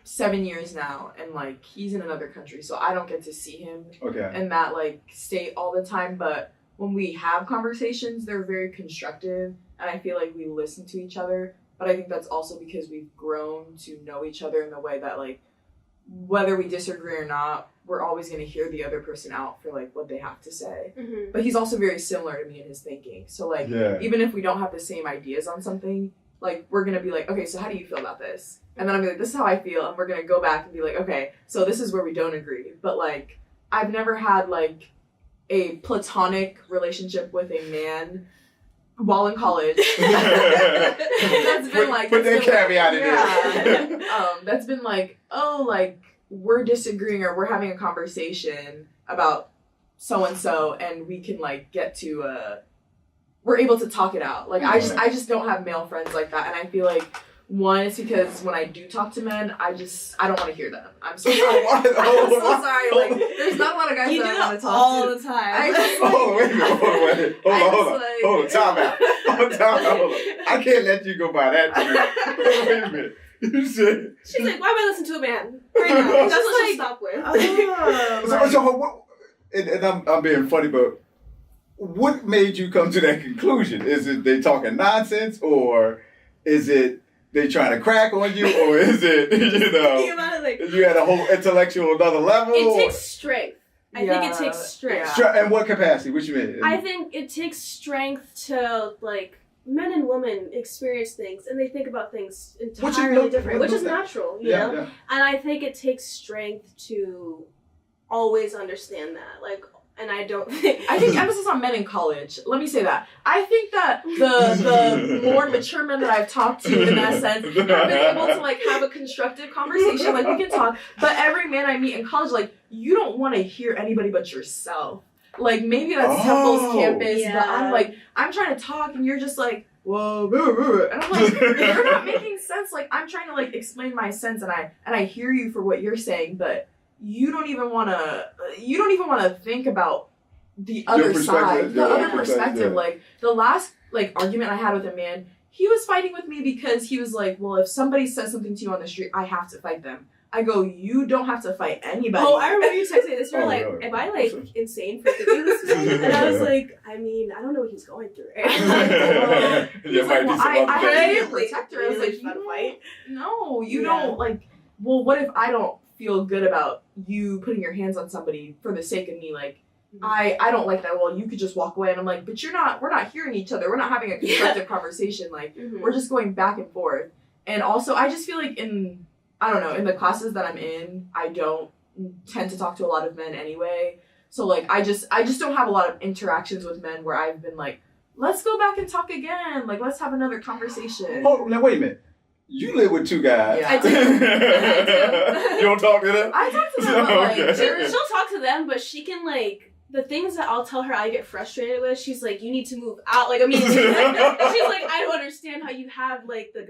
7 years now, and like he's in another country, so I don't get to see him in that like state all the time. But when we have conversations, they're very constructive, and I feel like we listen to each other. But I think that's also because we've grown to know each other in the way that like whether we disagree or not, we're always going to hear the other person out for like what they have to say. But he's also very similar to me in his thinking, so like even if we don't have the same ideas on something, like we're gonna be like, okay, so how do you feel about this? And then I'm like, this is how I feel, and we're gonna go back and be like, okay, so this is where we don't agree. But like I've never had like a platonic relationship with a man while in college. That's been like put that caveat in there. That's been like, oh, like we're disagreeing or we're having a conversation about so and so, and we can like get to we're able to talk it out. Like I just don't have male friends like that, and I feel like one is because when I do talk to men, I don't want to hear them. I'm so sorry. I'm so sorry. Like there's not a lot of guys that I want to talk all to the time. I just wait a minute. Hold on. Time out. I can't let you go by that. Wait a minute. You said she's like, why am I listening to a man right now? That's what she stop with. So and I'm being funny, but what made you come to that conclusion? Is it they talking nonsense, or is it they trying to crack on you, or is it you had a whole intellectual another level? It takes strength. I think it takes strength. In what capacity? What you mean? I think it takes strength to like men and women experience things and they think about things entirely different, which is natural, you know? Yeah. And I think it takes strength to always understand that. Like, and I think emphasis on men in college. Let me say that. I think that the more mature men that I've talked to in that sense have been able to like have a constructive conversation. Like we can talk, but every man I meet in college, like you don't want to hear anybody but yourself. Like maybe that's Temple's campus, but I'm trying to talk and you're just like, whoa, and I'm like, you're not making sense. Like I'm trying to like explain my sense, and I hear you for what you're saying, but you don't even want to think about the other side, the other perspective. Like the last like argument I had with a man, he was fighting with me because he was like, well, if somebody says something to you on the street, I have to fight them. I go, you don't have to fight anybody. Oh, I remember you texting me this. You're like, am I like insane for thinking this way? And I was like, I mean, I don't know what he's going through. Right? He's like, well, I had to be a protector. I was like, you don't fight? No, you don't like. Well, what if I don't feel good about you putting your hands on somebody for the sake of me? Like, I don't like that. Well, you could just walk away. And I'm like, but we're not hearing each other. We're not having a constructive conversation. Like, we're just going back and forth. And also, I just feel like in the classes that I'm in, I don't tend to talk to a lot of men anyway. So, like, I just don't have a lot of interactions with men where I've been like, let's go back and talk again. Like, let's have another conversation. Oh, now wait a minute. You live with two guys. Yeah. I do. You don't talk to them? I talk to them, but like, she'll talk to them, but she can like the things that I'll tell her I get frustrated with. She's like, you need to move out, like immediately. And she's like, I don't understand how you have like the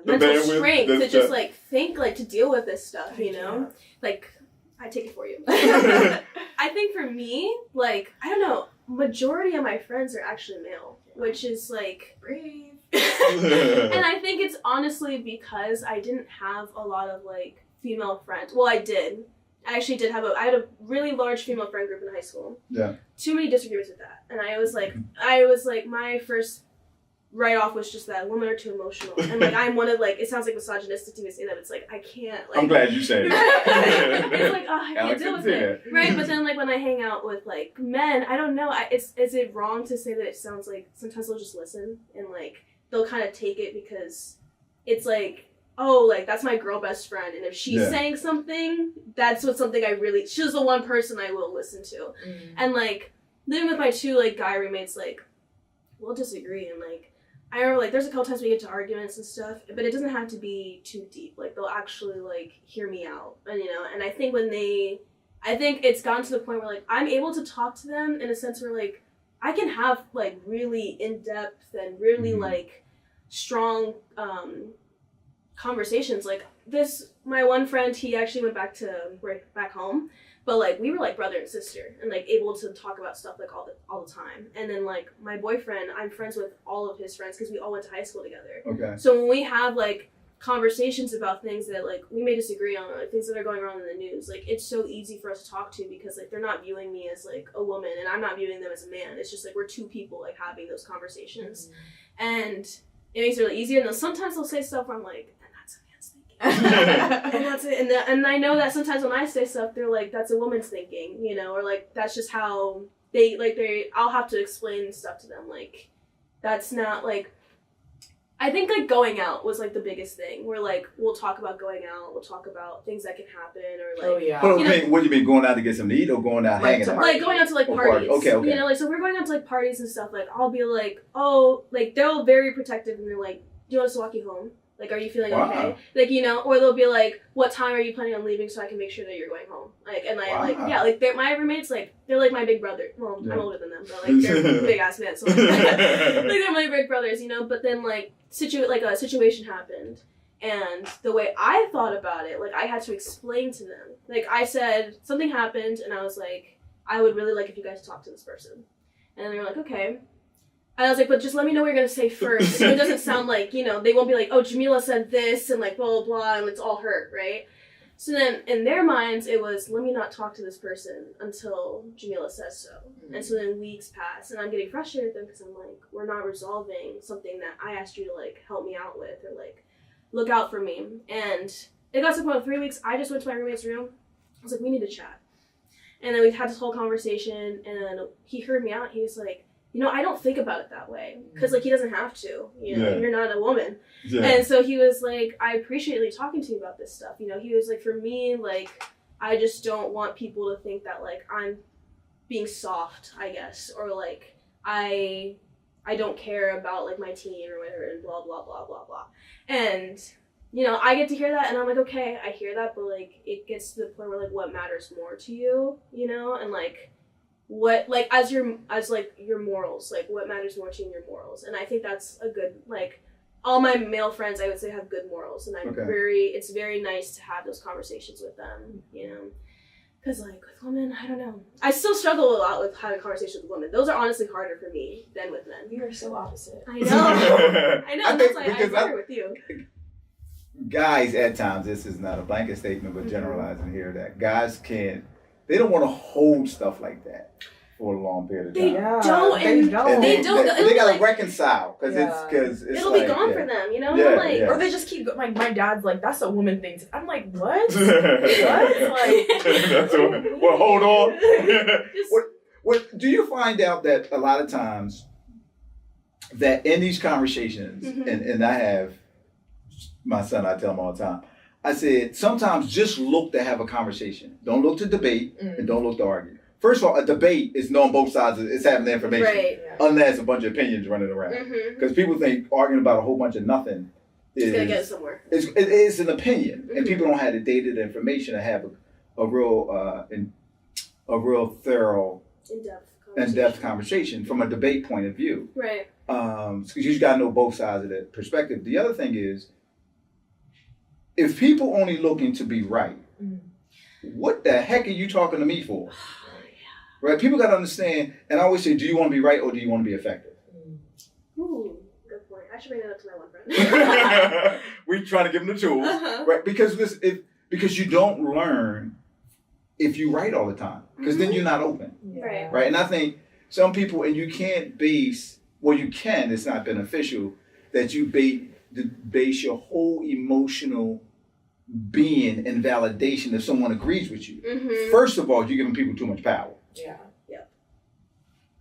mental strength to just like think like to deal with this stuff, you know? Like, I take it for you. I think for me, like, I don't know, majority of my friends are actually male, which is like brave. And I think it's honestly because I didn't have a lot of like female friends. Well, I did. I actually did I had a really large female friend group in high school. Yeah. Too many disagreements with that. And I was like, my first write-off was just that women are too emotional. And like, I'm one of like, it sounds like misogynistic to me say that, but it's like, I can't. Like, I'm glad you said it. It's like, oh, I can't Alex deal with didn't say it. Right? But then like when I hang out with like men, I don't know. Is it wrong to say that it sounds like sometimes they'll just listen and like, they'll kind of take it because it's like, oh, like, that's my girl best friend. And if she's saying something, that's something she's the one person I will listen to. And, like, living with my two, like, guy roommates, like, we'll disagree. And, like, I remember, like, there's a couple times we get to arguments and stuff, but it doesn't have to be too deep. Like, they'll actually, like, hear me out. And, you know, and I think I think it's gotten to the point where, like, I'm able to talk to them in a sense where, like, I can have, like, really in-depth and really, like, strong, conversations. Like my one friend, he actually went back home, but like we were like brother and sister and like able to talk about stuff like all the time. And then like my boyfriend, I'm friends with all of his friends because we all went to high school together. Okay. So when we have like conversations about things that like we may disagree on, like things that are going on in the news, like it's so easy for us to talk to because like they're not viewing me as like a woman and I'm not viewing them as a man. It's just like we're two people like having those conversations. And it makes it really easier. And then sometimes they'll say stuff where I'm like, and that's it. And I know that sometimes when I say stuff, they're like, that's a woman's thinking, you know, or like that's just how I'll have to explain stuff to them. Like, that's not like, I think like going out was like the biggest thing where like we'll talk about going out, we'll talk about things that can happen or like, what do you mean, going out to get something to eat or going out hanging out? Like going out to like parties. Okay. You know, like so if we're going out to like parties and stuff, like I'll be like, oh, like they're very protective and they're like, do you want us to walk you home? Like, are you feeling okay? Like, you know, or they'll be like, what time are you planning on leaving so I can make sure that you're going home? Like, and my roommates, like, they're like my big brother. Well, I'm older than them, but like, they're big ass men, so like, they're my big brothers, you know? But then, like, a situation happened, and the way I thought about it, like, I had to explain to them. Like, I said, something happened, and I was like, I would really like if you guys talk to this person. And they were like, okay. And I was like, but just let me know what you're going to say first. So it doesn't sound like, you know, they won't be like, oh, Jamila said this and like blah, blah, blah, and it's all her, right? So then in their minds, it was, let me not talk to this person until Jamila says so. Mm-hmm. And so then weeks pass and I'm getting frustrated with them because I'm like, we're not resolving something that I asked you to like help me out with or like look out for me. And it got to the point of 3 weeks, I just went to my roommate's room. I was like, we need to chat. And then we had this whole conversation and he heard me out. He was like, you know, I don't think about it that way because like he doesn't have to, you know, you're not a woman. Yeah. And so he was like, I appreciate you talking to me about this stuff. You know, he was like, for me, like, I just don't want people to think that like I'm being soft, I guess, or like I don't care about like my teen or whatever and blah, blah, blah, blah, blah. And, you know, I get to hear that and I'm like, okay, I hear that, but like it gets to the point where like what matters more to you, you know, and like what like as your morals, like what matters more to you in your morals. And I think that's a good, like, all my male friends I would say have good morals, and it's very nice to have those conversations with them, you know, because like with women, I don't know, I still struggle a lot with having conversations with women. Those are honestly harder for me than with men. We are so opposite. I know that's why I agree with you. Guys, at times, this is not a blanket statement, but generalizing here, that guys can't they don't want to hold stuff like that for a long period of time. They don't. And they don't. They gotta like, reconcile because it's it'll like, be gone for them, you know. Yeah, I'm like, Or they just keep my dad's like, that's a woman thing. I'm like, what? What? That's Like, well, hold on. Just- What do you find out that a lot of times that in these conversations, and I have my son, I tell him all the time, I said, sometimes just look to have a conversation. Don't look to debate and don't look to argue. First of all, a debate is knowing both sides. It's having the information, right. unless a bunch of opinions running around. Because people think arguing about a whole bunch of nothing is gonna get somewhere. It's an opinion, and people don't have the data, the information to have a real thorough, in-depth conversation from a debate point of view. Right. Because you just gotta know both sides of the perspective. The other thing is, if people only looking to be right, what the heck are you talking to me for? Right? People got to understand, and I always say, do you want to be right or do you want to be effective? Ooh, good point. I should bring that up to my one friend. We trying to give them the tools, right? Because listen, because you don't learn if you write all the time, because then you're not open, right? And I think some people, and you can't base, well, you can. It's not beneficial that you base your whole emotional being in validation if someone agrees with you. First of all, you're giving people too much power.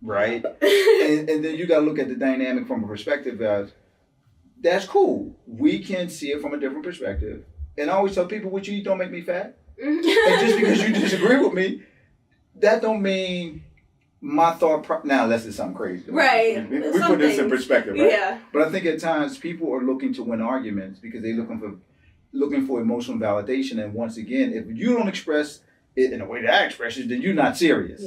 Right? and then you got to look at the dynamic from a perspective as, that's cool. We can see it from a different perspective. And I always tell people, what you eat don't make me fat. And just because you disagree with me, that don't mean my thought now, unless it's something crazy. Right. We put this in perspective, right? Yeah. But I think at times people are looking to win arguments because they're looking for emotional validation. And once again, if you don't express it in a way that I express it, then you're not serious.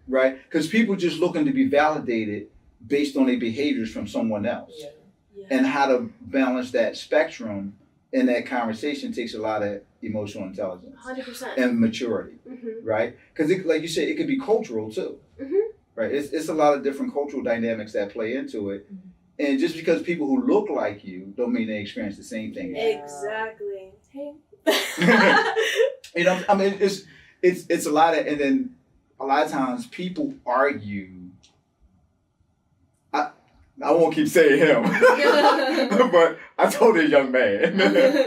Right? Because people just looking to be validated based on their behaviors from someone else. And how to balance that spectrum in that conversation takes a lot of emotional intelligence. 100%. And maturity. Right? Because like you said, it could be cultural too. Right? It's a lot of different cultural dynamics that play into it. And just because people who look like you don't mean they experience the same thing. Exactly. Hey. You know, I mean, it's a lot of, and then a lot of times people argue. I won't keep saying him, but I told a young man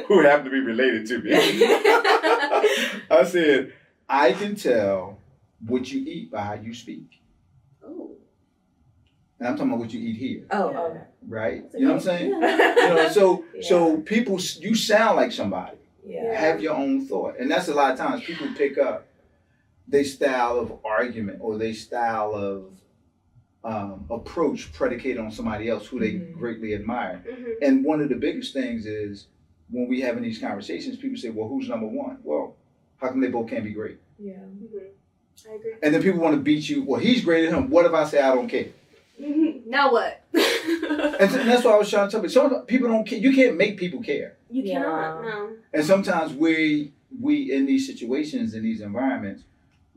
who happened to be related to me. I said, I can tell what you eat by how you speak. Oh. And I'm talking about what you eat here. Okay. Right? You know what I'm saying? You know, so people, you sound like somebody. Have your own thought. And that's a lot of times people pick up their style of argument or their style of approach predicated on somebody else who they greatly admire. And one of the biggest things is when we having these conversations, people say, well, who's number one? Well, how come they both can't be great? I agree. And then people want to beat you. Well, he's greater than him. What if I say I don't care? Now what? And that's what I was trying to tell you. Some people don't care. You can't make people care. You cannot, no. And sometimes we in these situations, in these environments,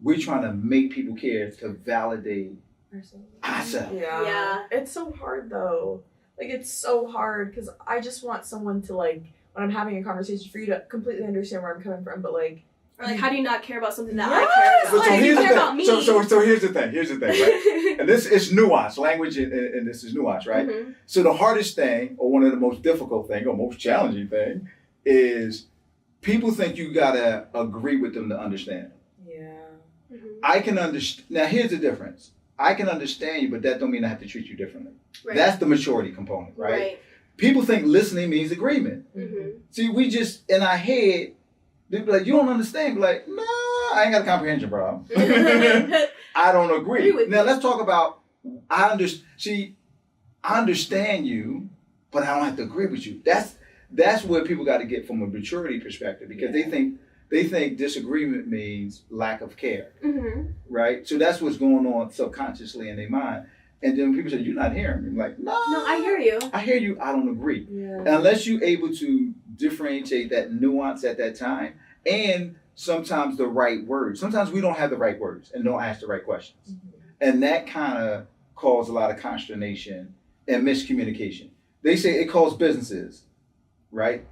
we're trying to make people care to validate ourselves. Yeah. It's so hard though. Like, it's so hard because I just want someone to, like, when I'm having a conversation, for you to completely understand where I'm coming from, but like, or like, how do you not care about something that I care about? So You care about me. So here's the thing, right? And this is nuance, language, and this is nuance, right? So the hardest thing, or one of the most difficult thing, or most challenging thing, is people think you gotta agree with them to understand them. I can understand. Now here's the difference. I can understand you, but that don't mean I have to treat you differently. Right. That's the maturity component, right? People think listening means agreement. See, we just, in our head, they be like, you don't understand. Be like, nah, I ain't got a comprehension problem. I don't agree. Now let's talk about, I understand you, but I don't have to agree with you. That's where people got to get from a maturity perspective, because they think disagreement means lack of care, right? So that's what's going on subconsciously in their mind. And then people say, you're not hearing me. I'm like, no, I hear you. I hear you. I don't agree. Unless you're able to differentiate that nuance at that time, and sometimes the right words. Sometimes we don't have the right words and don't ask the right questions. And that kind of caused a lot of consternation and miscommunication. They say it caused businesses, right?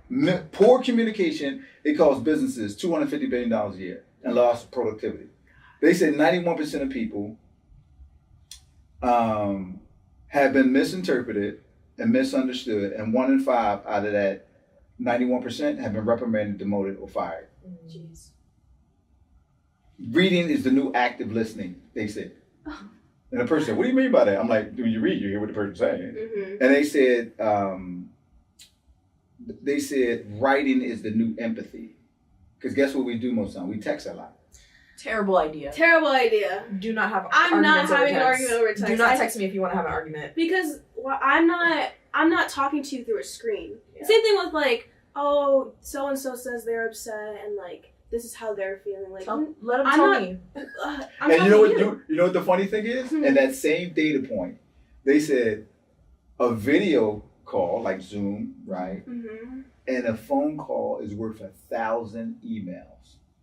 Poor communication, it costs businesses $250 billion a year and lost productivity. They said 91% of people have been misinterpreted and misunderstood, and 1 in 5 out of that 91% have been reprimanded, demoted, or fired. Jeez. Reading is the new active listening, they said. And the person said, what do you mean by that? I'm like, when you read, you hear what the person's saying. Mm-hmm. And they said writing is the new empathy. Because guess what we do most of the time? We text a lot. Terrible idea. Terrible idea. Do not have I'm not arguments over having an text. argument over text. Do not text me if you want to have an argument. Because I'm not talking to you through a screen. Yeah. Same thing with like, oh, so and so says they're upset and like this is how they're feeling. Like Let them I'm tell not- me. I'm And you know what talking you know what the funny thing is? Hmm. In that same data point, they said a video call like Zoom, right? Mm-hmm. And a phone call is worth 1,000 emails.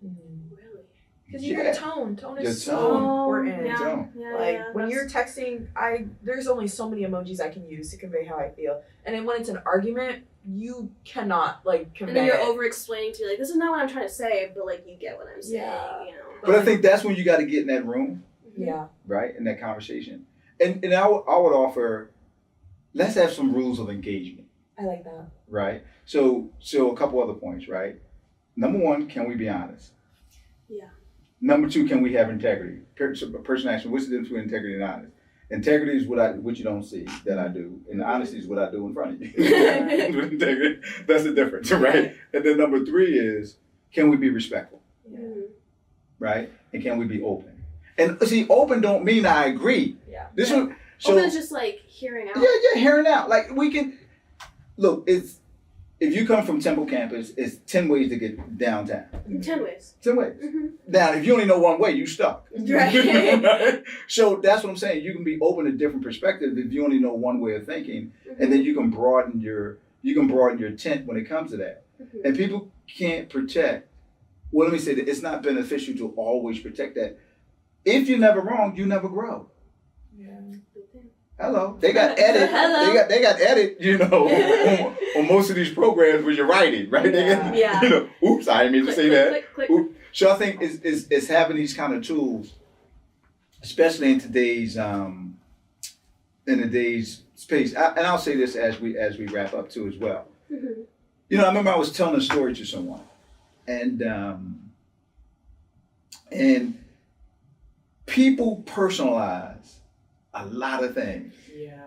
Really? Because you hear tone. Tone is Your so tone. important. Yeah, Tone. yeah, Like yeah, when that's- you're texting, there's only so many emojis I can use to convey how I feel. And then when it's an argument, you cannot like convey and then you're it. over explaining to you like this is not what I'm trying to say, but like you get what I'm saying. Yeah. You know. But I think that's when you got to get in that room, Yeah. right? In that conversation. And I would offer, let's have some rules of engagement, I like that. right? So a couple other points, right? Number 1, can we be honest? Yeah. Number 2, can we have integrity? Person action, what's the difference between integrity and honest? Integrity is what you don't see that I do, and honesty is what I do in front of you. Integrity, that's the difference, right? And then number 3 is, can we be respectful, Mhm. right? And can we be open? And see, open don't mean I agree. Yeah. This Yeah. one, so Open is just like hearing out. yeah, hearing out. Like we can look. It's if you come from Temple campus, it's 10 ways to get downtown. In 10 ways. 10 ways. Mm-hmm. Now, if you only know one way, you stuck. Right. Right? So that's what I'm saying. You can be open to different perspectives if you only know one way of thinking, and then you can broaden your tent when it comes to that. Mhm. And people can't protect. Well, let me say that it's not beneficial to always protect that. If you're never wrong, you never grow. Yeah. Hello. They got edit. Hello. They got edit, on most of these programs when you're writing, right? They got, Yeah. oops, I didn't mean to say that. Click. Oop. So I think it's having these kind of tools, especially in today's space. And I'll say this as we wrap up too as well. Mhm. I remember I was telling a story to someone, and people personalize a lot of things. Yeah.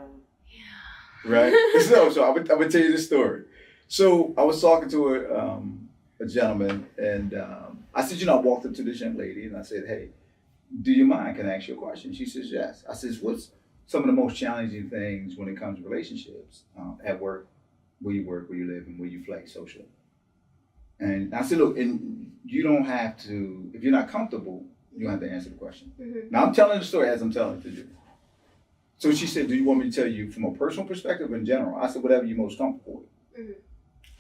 Right? So I would tell you this story. So I was talking to a gentleman, and I said, I walked up to this young lady and I said, hey, do you mind? Can I ask you a question? She says, yes. I says, what's some of the most challenging things when it comes to relationships at work, where you work, where you live, and where you play socially? And I said, look, and you don't have to, if you're not comfortable, you don't have to answer the question. Mhm. Now I'm telling the story as I'm telling it to you. So she said, do you want me to tell you from a personal perspective or in general? I said, whatever you're most comfortable with. Mhm.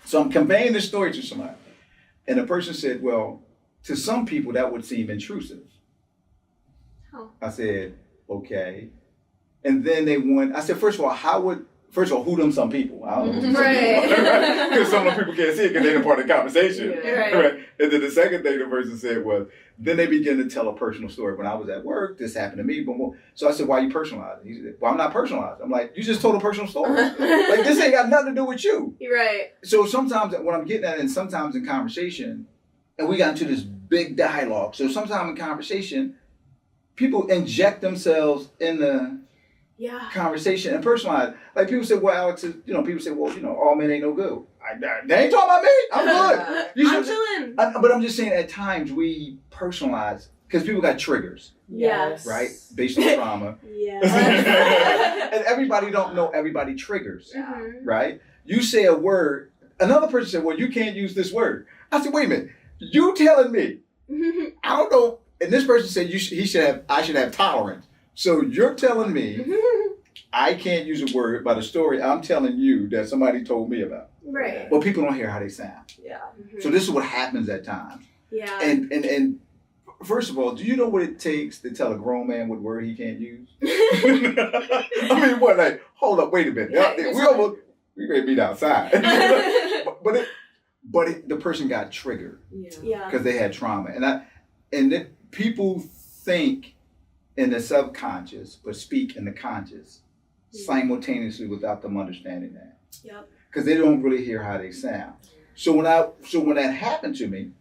So I'm conveying this story to somebody. And the person said, well, to some people that would seem intrusive. Oh. I said, okay. And then I said, first of all, who them some people? I don't know who them Right. some people are, because some of the people can't see it because they're part of the conversation. Yeah. Right. And then the second thing the person said was, then they begin to tell a personal story. When I was at work, this happened to me. So I said, why are you personalizing? He said, well, I'm not personalized. I'm like, you just told a personal story. Like, this ain't got nothing to do with you. You're right. So sometimes what I'm getting at, and sometimes in conversation, and we got into this big dialogue. So sometimes in conversation, people inject themselves in the Yeah. conversation and personalize. Like people say, well, Alex is, people say, well, all men ain't no good. They ain't talking about me. I'm good. You I'm should- chilling. But I'm just saying at times we personalize because people got triggers, Yes. right? Based on trauma. Yeah. And everybody don't know everybody triggers, Mhm. right? You say a word, another person said, well, you can't use this word. I said, wait a minute. You telling me, I don't know. And this person said I should have tolerance. So you're telling me I can't use a word by the story I'm telling you that somebody told me about. Right. But people don't hear how they sound. Yeah. Mhm. So this is what happens at times. Yeah. And first of all, do you know what it takes to tell a grown man what word he can't use? I mean, what? Like, hold up, wait a minute. Yeah, We ready to be outside. but the person got triggered Yeah. Yeah. because they had trauma, and people think in the subconscious but speak in the conscious simultaneously without them understanding that. Yep. Because they don't really hear how they sound. So when that happened to me,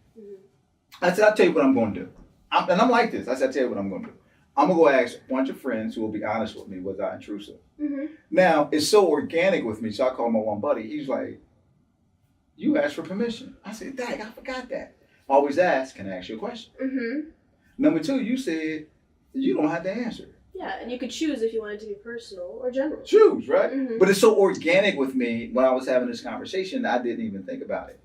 I said, I'll tell you what I'm going to do. I'm like this. I said, I'll tell you what I'm going to do. I'm going to go ask a bunch of friends who will be honest with me, was I intrusive? Now, it's so organic with me, so I called my one buddy. He's like, you asked for permission. I said, Dag, I forgot that. Always ask, can I ask you a question? Number 2, you said, you don't have to answer. Yeah, and you could choose if you wanted to be personal or general. Choose, right? But it's so organic with me when I was having this conversation, I didn't even think about it.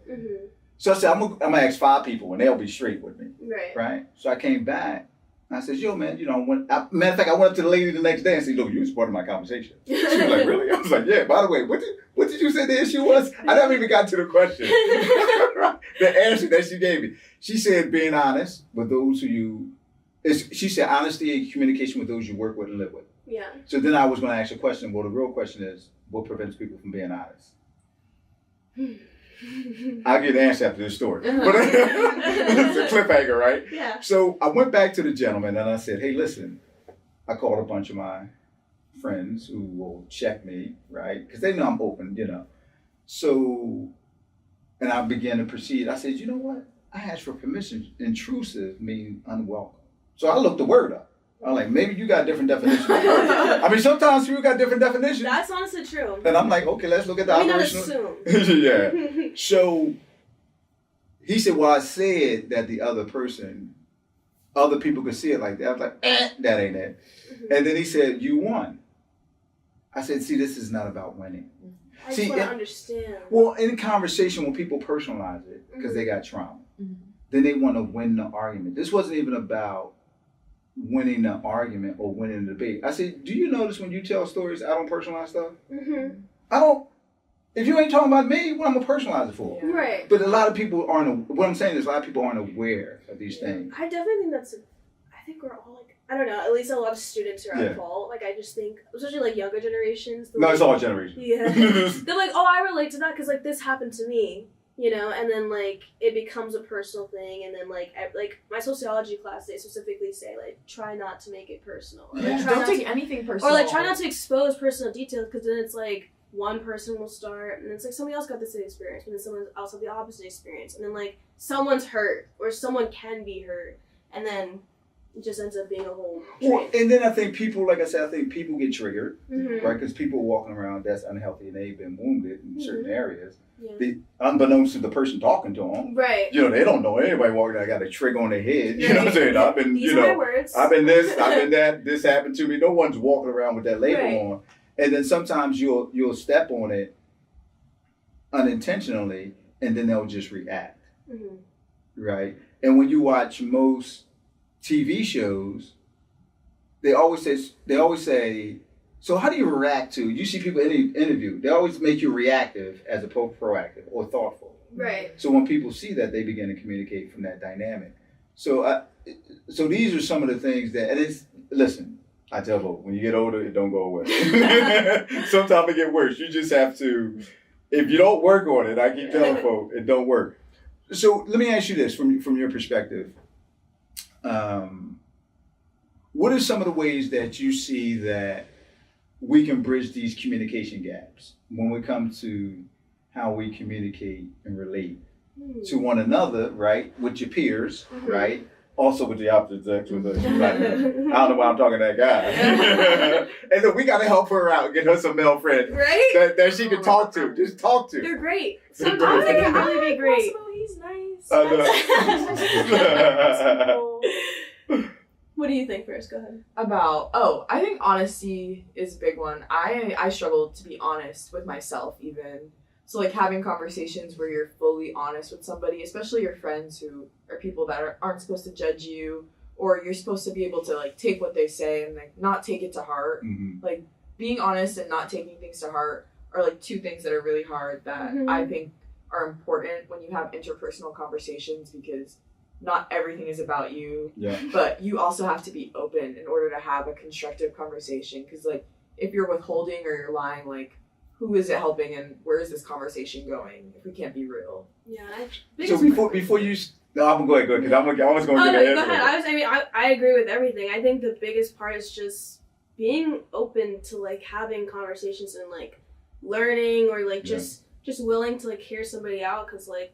So I said, I'm gonna ask 5 people and they'll be straight with me. Right? So I came back and I said, yo, man, matter of fact, I went up to the lady the next day and said, look, you was part of my conversation. She was like, really? I was like, yeah, by the way, what did you say the issue was? I never even got to the question. The answer that she gave me. She said, being honest with those she said, honesty and communication with those you work with and live with. Yeah. So then I was going to ask a question. Well, the real question is, what prevents people from being honest? I'll get the answer after this story. But it's a cliffhanger, right? Yeah. So I went back to the gentleman and I said, hey, listen, I called a bunch of my friends who will check me, right? Because they know I'm open, So, and I began to proceed. I said, you know what? I asked for permission. Intrusive means unwelcome. So I looked the word up. I'm like, maybe you got different definitions. I mean, sometimes people got different definitions. That's honestly true. And I'm like, okay, let's look at the operational. Not assume. Yeah. So he said, well, I said that the other people could see it like that. I was like, that ain't it. And then he said, you won. I said, see, this is not about winning. I just want to understand. Well, in conversation, when people personalize it because they got trauma, then they want to win the argument. This wasn't even about winning the argument or winning the debate. I said, do you notice when you tell stories, I don't personalize stuff? I don't. If you ain't talking about me, what I'm gonna personalize it for? Right. But a lot of people aren't. What I'm saying is, a lot of people aren't aware of these things. I definitely think I think we're all like, I don't know. At least a lot of students are at fault. Like, I just think, especially like younger generations. No, it's all generations. Yeah. They're like, oh, I relate to that because like this happened to me. And then like it becomes a personal thing, and then like my sociology class, they specifically say like try not to make it personal. Or, like, don't take anything personal. Or like try not to expose personal details, because then it's like one person will start, and it's like somebody else got the same experience, and then someone else had the opposite experience, and then like someone's hurt or someone can be hurt, and then it just ends up being a whole train. Well, and then I think people, like I said, people get triggered, right? Because people walking around that's unhealthy and they've been wounded in certain areas. Yeah. Unbeknownst to the person talking to them, right? They don't know anybody walking around got a trigger on their head. You know what I'm saying? I've been, These are my words. I've been this, I've been that. This happened to me. No one's walking around with that label on. And then sometimes you'll step on it unintentionally, and then they'll just react, right? And when you watch most TV shows, they always say, so how do you react to? You see people interview. They always make you reactive as opposed to proactive or thoughtful. Right. So when people see that, they begin to communicate from that dynamic. So these are some of the things that, and it's, listen, I tell folks, when you get older, it don't go away. Sometimes it get worse. You just have to, if you don't work on it, I keep telling folks, it don't work. So let me ask you this from your perspective. What are some of the ways that you see that we can bridge these communication gaps when we come to how we communicate and relate to one another, right? With your peers, right? Also with the opposite sex, with I don't know why I'm talking to that guy. And then we got to help her out, get her some male friends, right? That she can talk to, just talk to. They're great. Sometimes they can really be great. He's nice. What do you think first? Go ahead. I think honesty is a big one. I struggle to be honest with myself even. So like having conversations where you're fully honest with somebody, especially your friends who are people that aren't supposed to judge you, or you're supposed to be able to like take what they say and like not take it to heart. Like being honest and not taking things to heart are like two things that are really hard that I think are important when you have interpersonal conversations, because not everything is about you, but you also have to be open in order to have a constructive conversation. Because like if you're withholding or you're lying, like who is it helping and where is this conversation going if we can't be real? Yeah. So before you No, I'm gonna go ahead because I was gonna Oh get no, an go answer. ahead. I agree with everything. I think the biggest part is just being open to like having conversations and like learning or like just willing to like hear somebody out, because like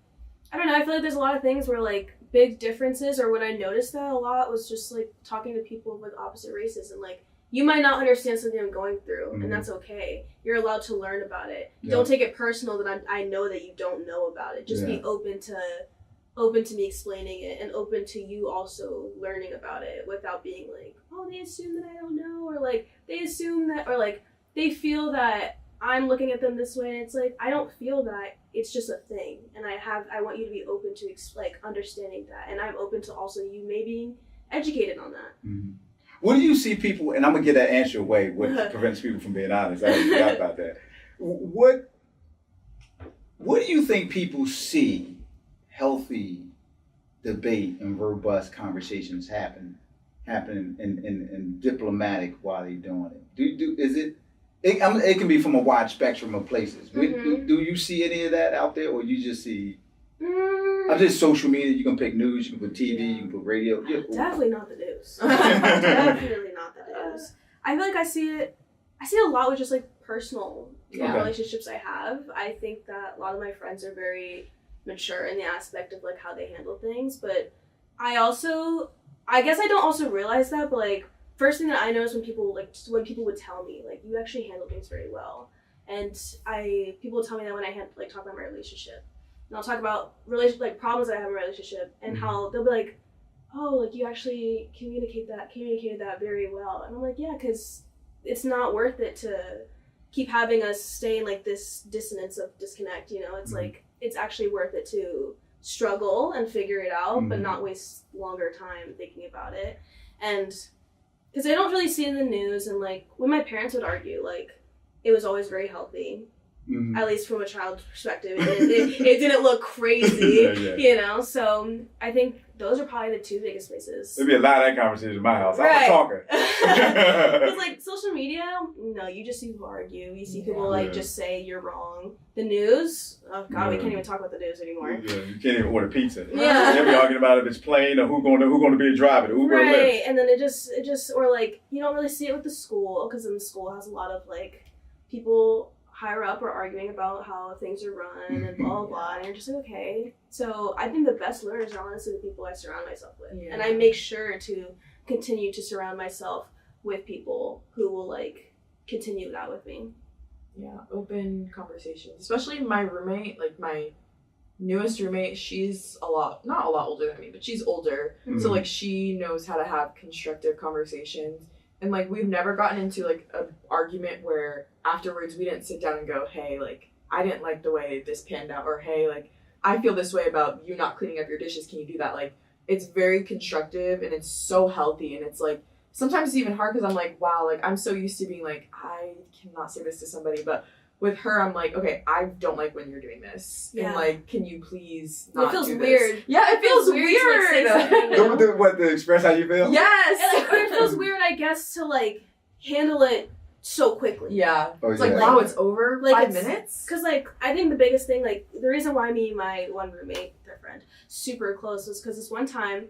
I don't know, I feel like there's a lot of things where like big differences, or when I noticed that a lot was just like talking to people with opposite races, and like you might not understand something I'm going through, and that's okay. You're allowed to learn about it. Don't take it personal that I know that you don't know about it. Just be open to me explaining it, and open to you also learning about it without being like, oh, they assume that I don't know, or like they assume that, or like they feel that I'm looking at them this way, and it's like I don't feel that. It's just a thing, and I want you to be open to like understanding that, and I'm open to also you maybe being educated on that. Mm-hmm. What do you see people, and I'm gonna get that answer away, what prevents people from being honest? I forgot about that. What do you think people see healthy debate and robust conversations happening in diplomatic while they're doing it? It can be from a wide spectrum of places. Mm-hmm. Do you see any of that out there, or you just see? I'm just social media. You can pick news. You can put TV. You can put radio. Definitely not the news. Definitely not the news. I feel like I see it a lot with just like personal relationships I have. I think that a lot of my friends are very mature in the aspect of like how they handle things, but I guess I don't also realize that, but like first thing that I notice when people would tell me like you actually handle things very well, and people tell me that when I talk about my relationship, and I'll talk about problems that I have in my relationship, and how they'll be like, oh, like you actually communicated that very well, and I'm like, yeah, because it's not worth it to keep having us stay in like this dissonance of disconnect, you know. It's like it's actually worth it to struggle and figure it out, but not waste longer time thinking about it. And because I don't really see it in the news, and like when my parents would argue, like it was always very healthy, at least from a child's perspective. It didn't look crazy, you know. So I think those are probably the two biggest places. There'd be a lot of that conversation in my house. Right. I'm a talker. Because like social media, no, you just see people argue. You see people just say you're wrong. The news, oh god, we can't even talk about the news anymore. Yeah, you can't even order pizza. Yeah, they'll be arguing about if it's plain or who's going to be a driver, the Uber or Lyft. Right, and then it just or like you don't really see it with the school, because then the school has a lot of like people higher up are arguing about how things are run and blah blah blah, and you're just like, okay. So I think the best learners are honestly the people I surround myself with, and I make sure to continue to surround myself with people who will like continue that with me. Yeah, open conversations. Especially my roommate, like my newest roommate, she's not a lot older than me, but she's older. So like she knows how to have constructive conversations. And like we've never gotten into like an argument where afterwards we didn't sit down and go, hey, like I didn't like the way this panned out, or hey, like I feel this way about you not cleaning up your dishes, can you do that? Like it's very constructive, and it's so healthy, and it's like sometimes it's even hard because I'm like, wow, like I'm so used to being like, I cannot say this to somebody, but with her I'm like, okay, I don't like when you're doing this, and like, can you please not do this? It feels weird. Yeah, it feels weird. To, what, to express how you feel? Yes. Or it feels weird, I guess, to like handle it so quickly. Yeah. It's like, wow, it's over like 5 minutes? Because like I think the biggest thing, like the reason why me and my one roommate, their friend, super close was because this one time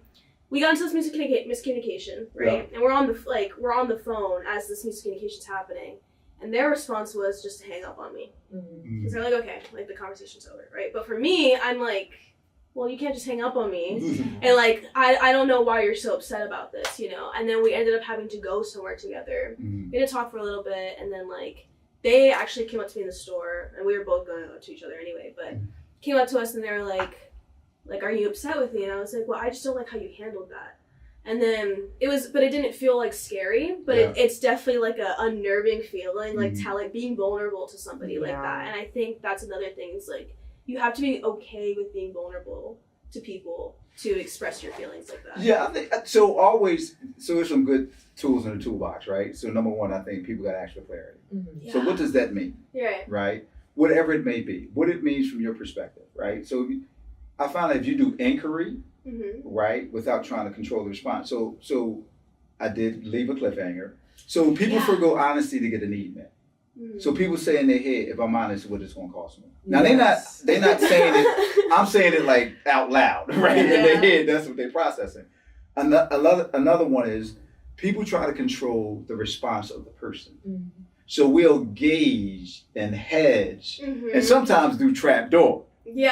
we got into this miscommunication, right? And we're on the phone as this miscommunication's happening, and their response was just to hang up on me. Because they're like, okay, like the conversation's over, right? But for me, I'm like, well, you can't just hang up on me. And like, I don't know why you're so upset about this, you know? And then we ended up having to go somewhere together. We didn't talk for a little bit, and then like, they actually came up to me in the store, and we were both going to each other anyway, but came up to us and they were like, are you upset with me? And I was like, well, I just don't like how you handled that. And then but it didn't feel like scary, but it's definitely like a unnerving feeling, like being vulnerable to somebody like that. And I think that's another thing, is like, you have to be okay with being vulnerable to people to express your feelings like that. Yeah, I think so. There's some good tools in the toolbox, right? So number one, I think people got to ask for clarity. So what does that mean? Right? Whatever it may be, what it means from your perspective, right? So I found that if you do inquiry, right, without trying to control the response. So I did leave a cliffhanger. So people forgo honesty to get a need met, So people say in their head, if I'm honest, what it's going to cost me. Now Yes. they're not saying it. I'm saying it like out loud, right? In their head, that's what they're processing. Another one is people try to control the response of the person. Mm-hmm. So we'll gauge and hedge, and sometimes do trapdoor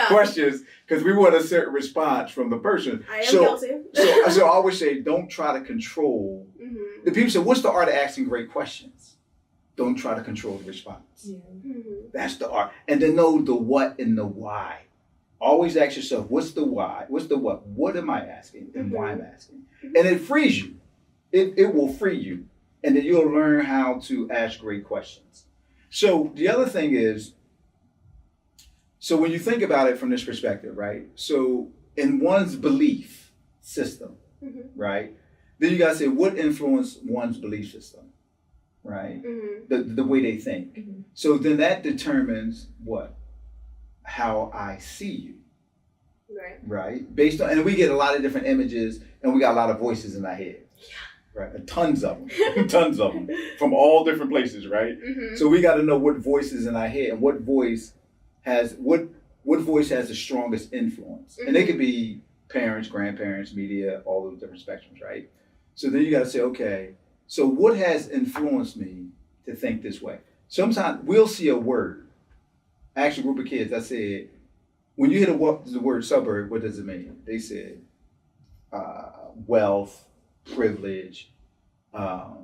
questions because we want a certain response from the person. I am guilty. so I always say, don't try to control. The people say, what's the art of asking great questions? Don't try to control the response. Yeah. That's the art. And then know the what and the why. Always ask yourself, what's the why? What's the what? What am I asking and why I'm asking? And it frees you. It will free you. And then you'll learn how to ask great questions. So the other thing is, so when you think about it from this perspective, right? So in one's belief system, right? Then you gotta say, what influenced one's belief system? Right? The way they think. So then that determines what? How I see you. Right? Based on, and we get a lot of different images and we got a lot of voices in our head. Right? And tons of them. From all different places, right? So we got to know what voices in our head and what voice has the strongest influence. And they could be parents, grandparents, media, all those different spectrums, right? So then you got to say, okay, so what has influenced me to think this way? Sometimes we'll see a word. I asked a group of kids, I said, when you hear the word suburb, what does it mean? They said, wealth, privilege,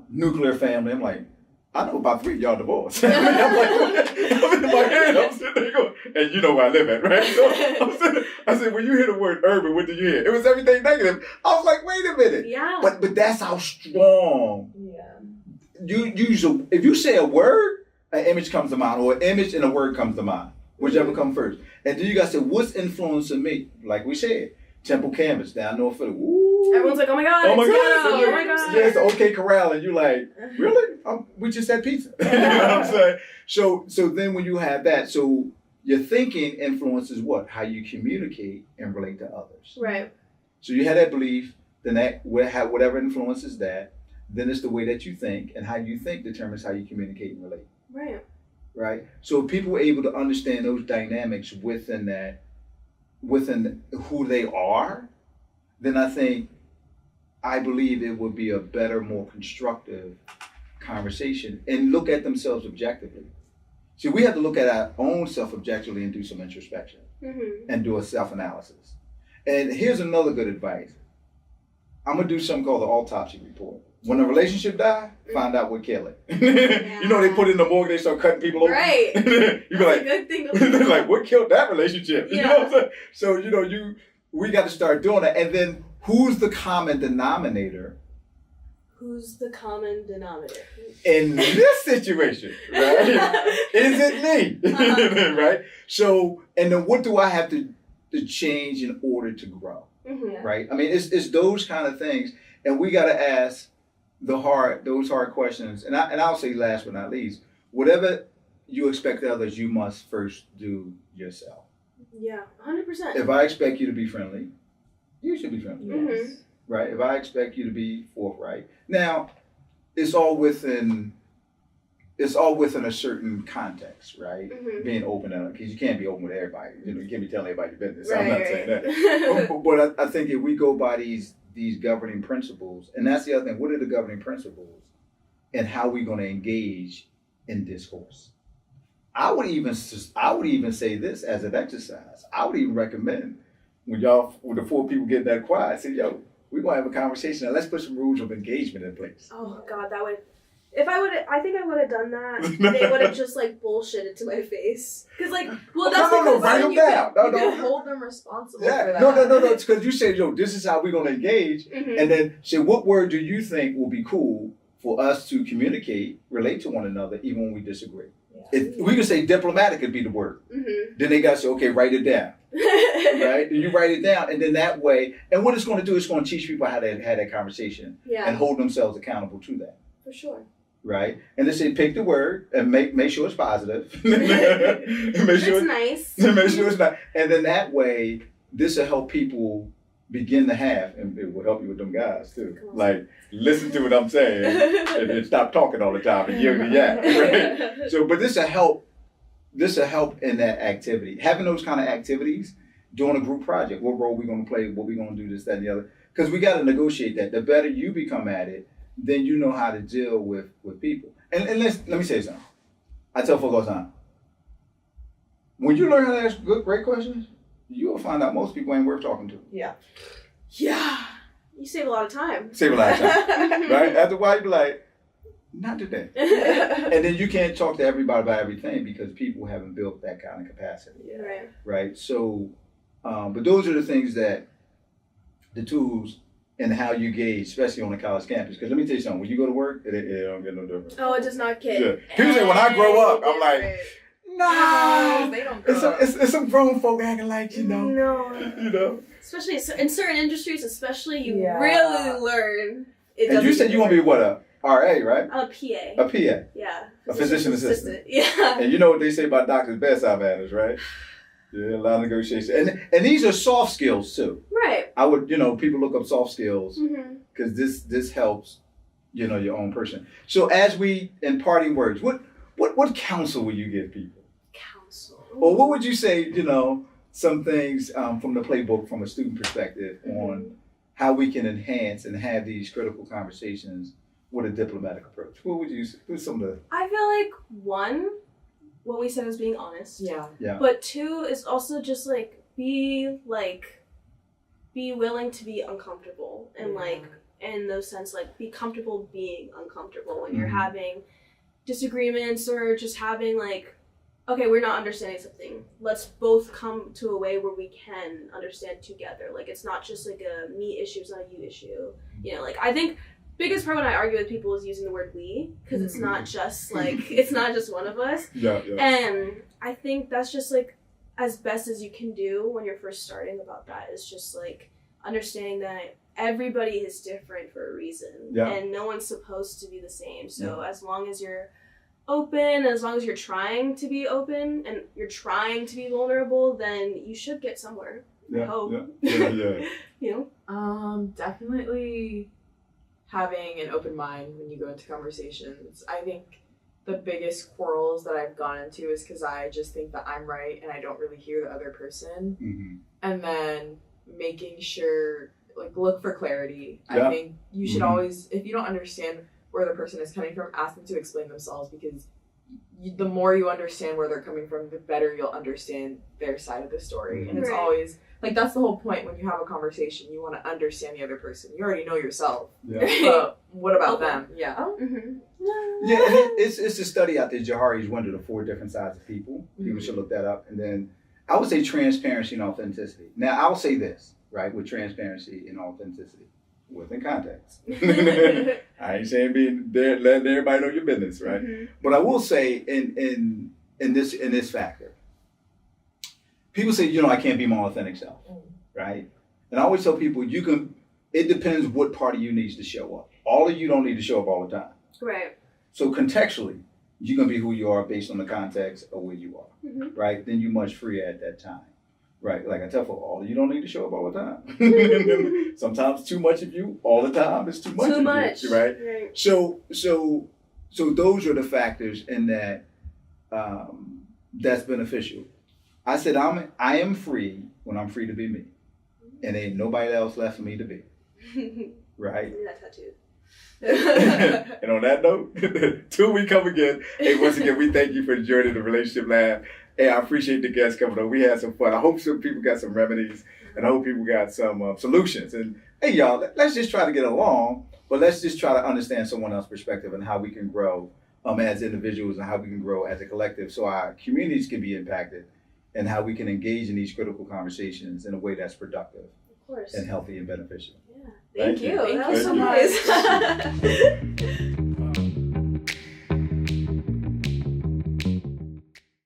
nuclear family. I'm like, I know about 3 of y'all divorced. I'm in my head, I'm sitting there going, and you know where I live at, right? So I said, when you hear the word urban, what do you hear? It was everything negative. I was like, wait a minute. Yeah. But that's how strong. You use if you say a word, an image comes to mind, or an image and a word comes to mind, whichever comes first. And then you gotta say, what's influencing me? Like we said, Temple Canvas down North Philly. Woo. Everyone's like, oh my god, oh my god, oh my god. Yeah, it's the OK Corral, and you're like, really? We just had pizza. You know what I'm saying? So then when you have that, so your thinking influences what? How you communicate and relate to others. Right. So you have that belief, then that whatever influences that, then it's the way that you think, and how you think determines how you communicate and relate. Right. Right? So if people are able to understand those dynamics within who they are, then I believe it would be a better, more constructive conversation and look at themselves objectively. See, we have to look at our own self objectively and do some introspection and do a self-analysis. And here's another good advice. I'm going to do something called the autopsy report. When a relationship dies, find out what killed it. You know, they put it in the morgue, they start cutting people open. Right. You be like, a good thing to like, what killed that relationship? Yeah. You know what I'm saying? So, we got to start doing that. And then who's the common denominator? Who's the common denominator? In this situation, right? Is it me? Right? So, and then what do I have to change in order to grow? Right? I mean, it's those kind of things. And we got to ask those hard questions. And I'll say last but not least, whatever you expect of others, you must first do yourself. Yeah, 100%. If I expect you to be friendly, you should be friendly. Yes. Right? If I expect you to be forthright. Now, it's all within a certain context, right? Being open up, because you can't be open with everybody. You can't be telling everybody your business. I'm not saying that. But I think if we go by these governing principles, and that's the other thing, what are the governing principles and how we going to engage in discourse? I would even say this as an exercise. I would even recommend when the 4 people get that quiet, say, yo, we're going to have a conversation and let's put some rules of engagement in place. Oh God, I think I would have done that. They would have just like bullshitted to my face. Cause like, well, that's write them down. You can hold them responsible for that. No. It's because you say, yo, this is how we're going to engage. And then say, what word do you think will be cool for us to communicate, relate to one another, even when we disagree? We can say diplomatic could be the word. Then they got to say, okay, write it down. Right? And you write it down, and then that way, and what it's going to do is going to teach people how to have that conversation and hold themselves accountable to that. For sure. Right? And they say pick the word and make sure it's positive. Make sure it's nice. Make sure it's not. And then that way, this will help people begin to have, and it will help you with them guys too. Like, listen to what I'm saying and stop talking all the time and yell right? So, but this will help in that activity. Having those kind of activities, doing a group project. What role we going to play? What we going to do? This, that, and the other. Because we got to negotiate that. The better you become at it, then you know how to deal with people. And let me say something. I tell folks all the time. When you learn how to ask great questions, you'll find out most people ain't worth talking to. Yeah. Yeah. You save a lot of time. Save a lot of time, right? After a while, you be like, not today. And then you can't talk to everybody about everything because people haven't built that kind of capacity. Yeah. Right. Right? So, but those are the things that, the tools and how you gauge, especially on the college campus. Because let me tell you something, when you go to work, it don't get no different. Oh, it does not get. Yeah. People say, when I grow up, I'm like, nah. They don't grow up. It's some grown folk acting like, No. You know. Especially in certain industries, you Yeah. really learn. And you said you want to be what, a RA, right? I'm a PA. A PA. Yeah. A physician assistant. Yeah. And you know what they say about doctors' bedside manners, right? Yeah, a lot of negotiation. And these are soft skills too. Right. I would, people look up soft skills because Mm-hmm. this helps, your own person. So as we, in parting words, what counsel will you give people? Counsel. Or what would you say, some things from the playbook from a student perspective on how we can enhance and have these critical conversations with a diplomatic approach? What would you say? Who's some of the... I feel like one, what we said is being honest. Yeah. But two is also just be willing to be uncomfortable and in those sense, be comfortable being uncomfortable when you're having disagreements or just having okay, we're not understanding something. Let's both come to a way where we can understand together. It's not just a me issue, it's not a you issue. I think biggest part when I argue with people is using the word we, because it's not just it's not just one of us. Yeah. And I think that's just as best as you can do when you're first starting about that is just understanding that everybody is different for a reason and no one's supposed to be the same. So as long as you're open, as long as you're trying to be open and you're trying to be vulnerable, then you should get somewhere. I hope. Yeah. Definitely having an open mind when you go into conversations. I think the biggest quarrels that I've gone into is because I just think that I'm right and I don't really hear the other person. Mm-hmm. And then making sure, look for clarity. Yeah. I think you should always, if you don't understand where the person is coming from, ask them to explain themselves, because the more you understand where they're coming from, the better you'll understand their side of the story. And it's always, that's the whole point when you have a conversation. You want to understand the other person. You already know yourself. Yeah. But what about them? Yeah. Mm-hmm. Yeah, and it's a study out there, Johari's Window, the 4 different sides of people. People should look that up. And then I would say transparency and authenticity. Now, I will say this, right, with transparency and authenticity, within context. I ain't saying being there, letting everybody know your business, right? Mm-hmm. But I will say in this factor, people say, I can't be my authentic self, right? And I always tell people, it depends what part of you needs to show up. All of you don't need to show up all the time. Right. So contextually, you're going to be who you are based on the context of where you are, right? Then you're much freer at that time, right? Like I tell folks, all of you don't need to show up all the time. Sometimes too much of you all the time is too much of you, right? So those are the factors in that that's beneficial. I said I am free when I'm free to be me, and ain't nobody else left for me to be, right? That tattoo. And on that note, till we come again, hey, once again, we thank you for joining the Relationship Lab. Hey, I appreciate the guests coming on. We had some fun. I hope some people got some remedies, and I hope people got some solutions. And hey, y'all, let's just try to get along, but let's just try to understand someone else's perspective and how we can grow as individuals and how we can grow as a collective so our communities can be impacted and how we can engage in these critical conversations in a way that's productive and healthy and beneficial. Yeah. Thank you. Thank you so much.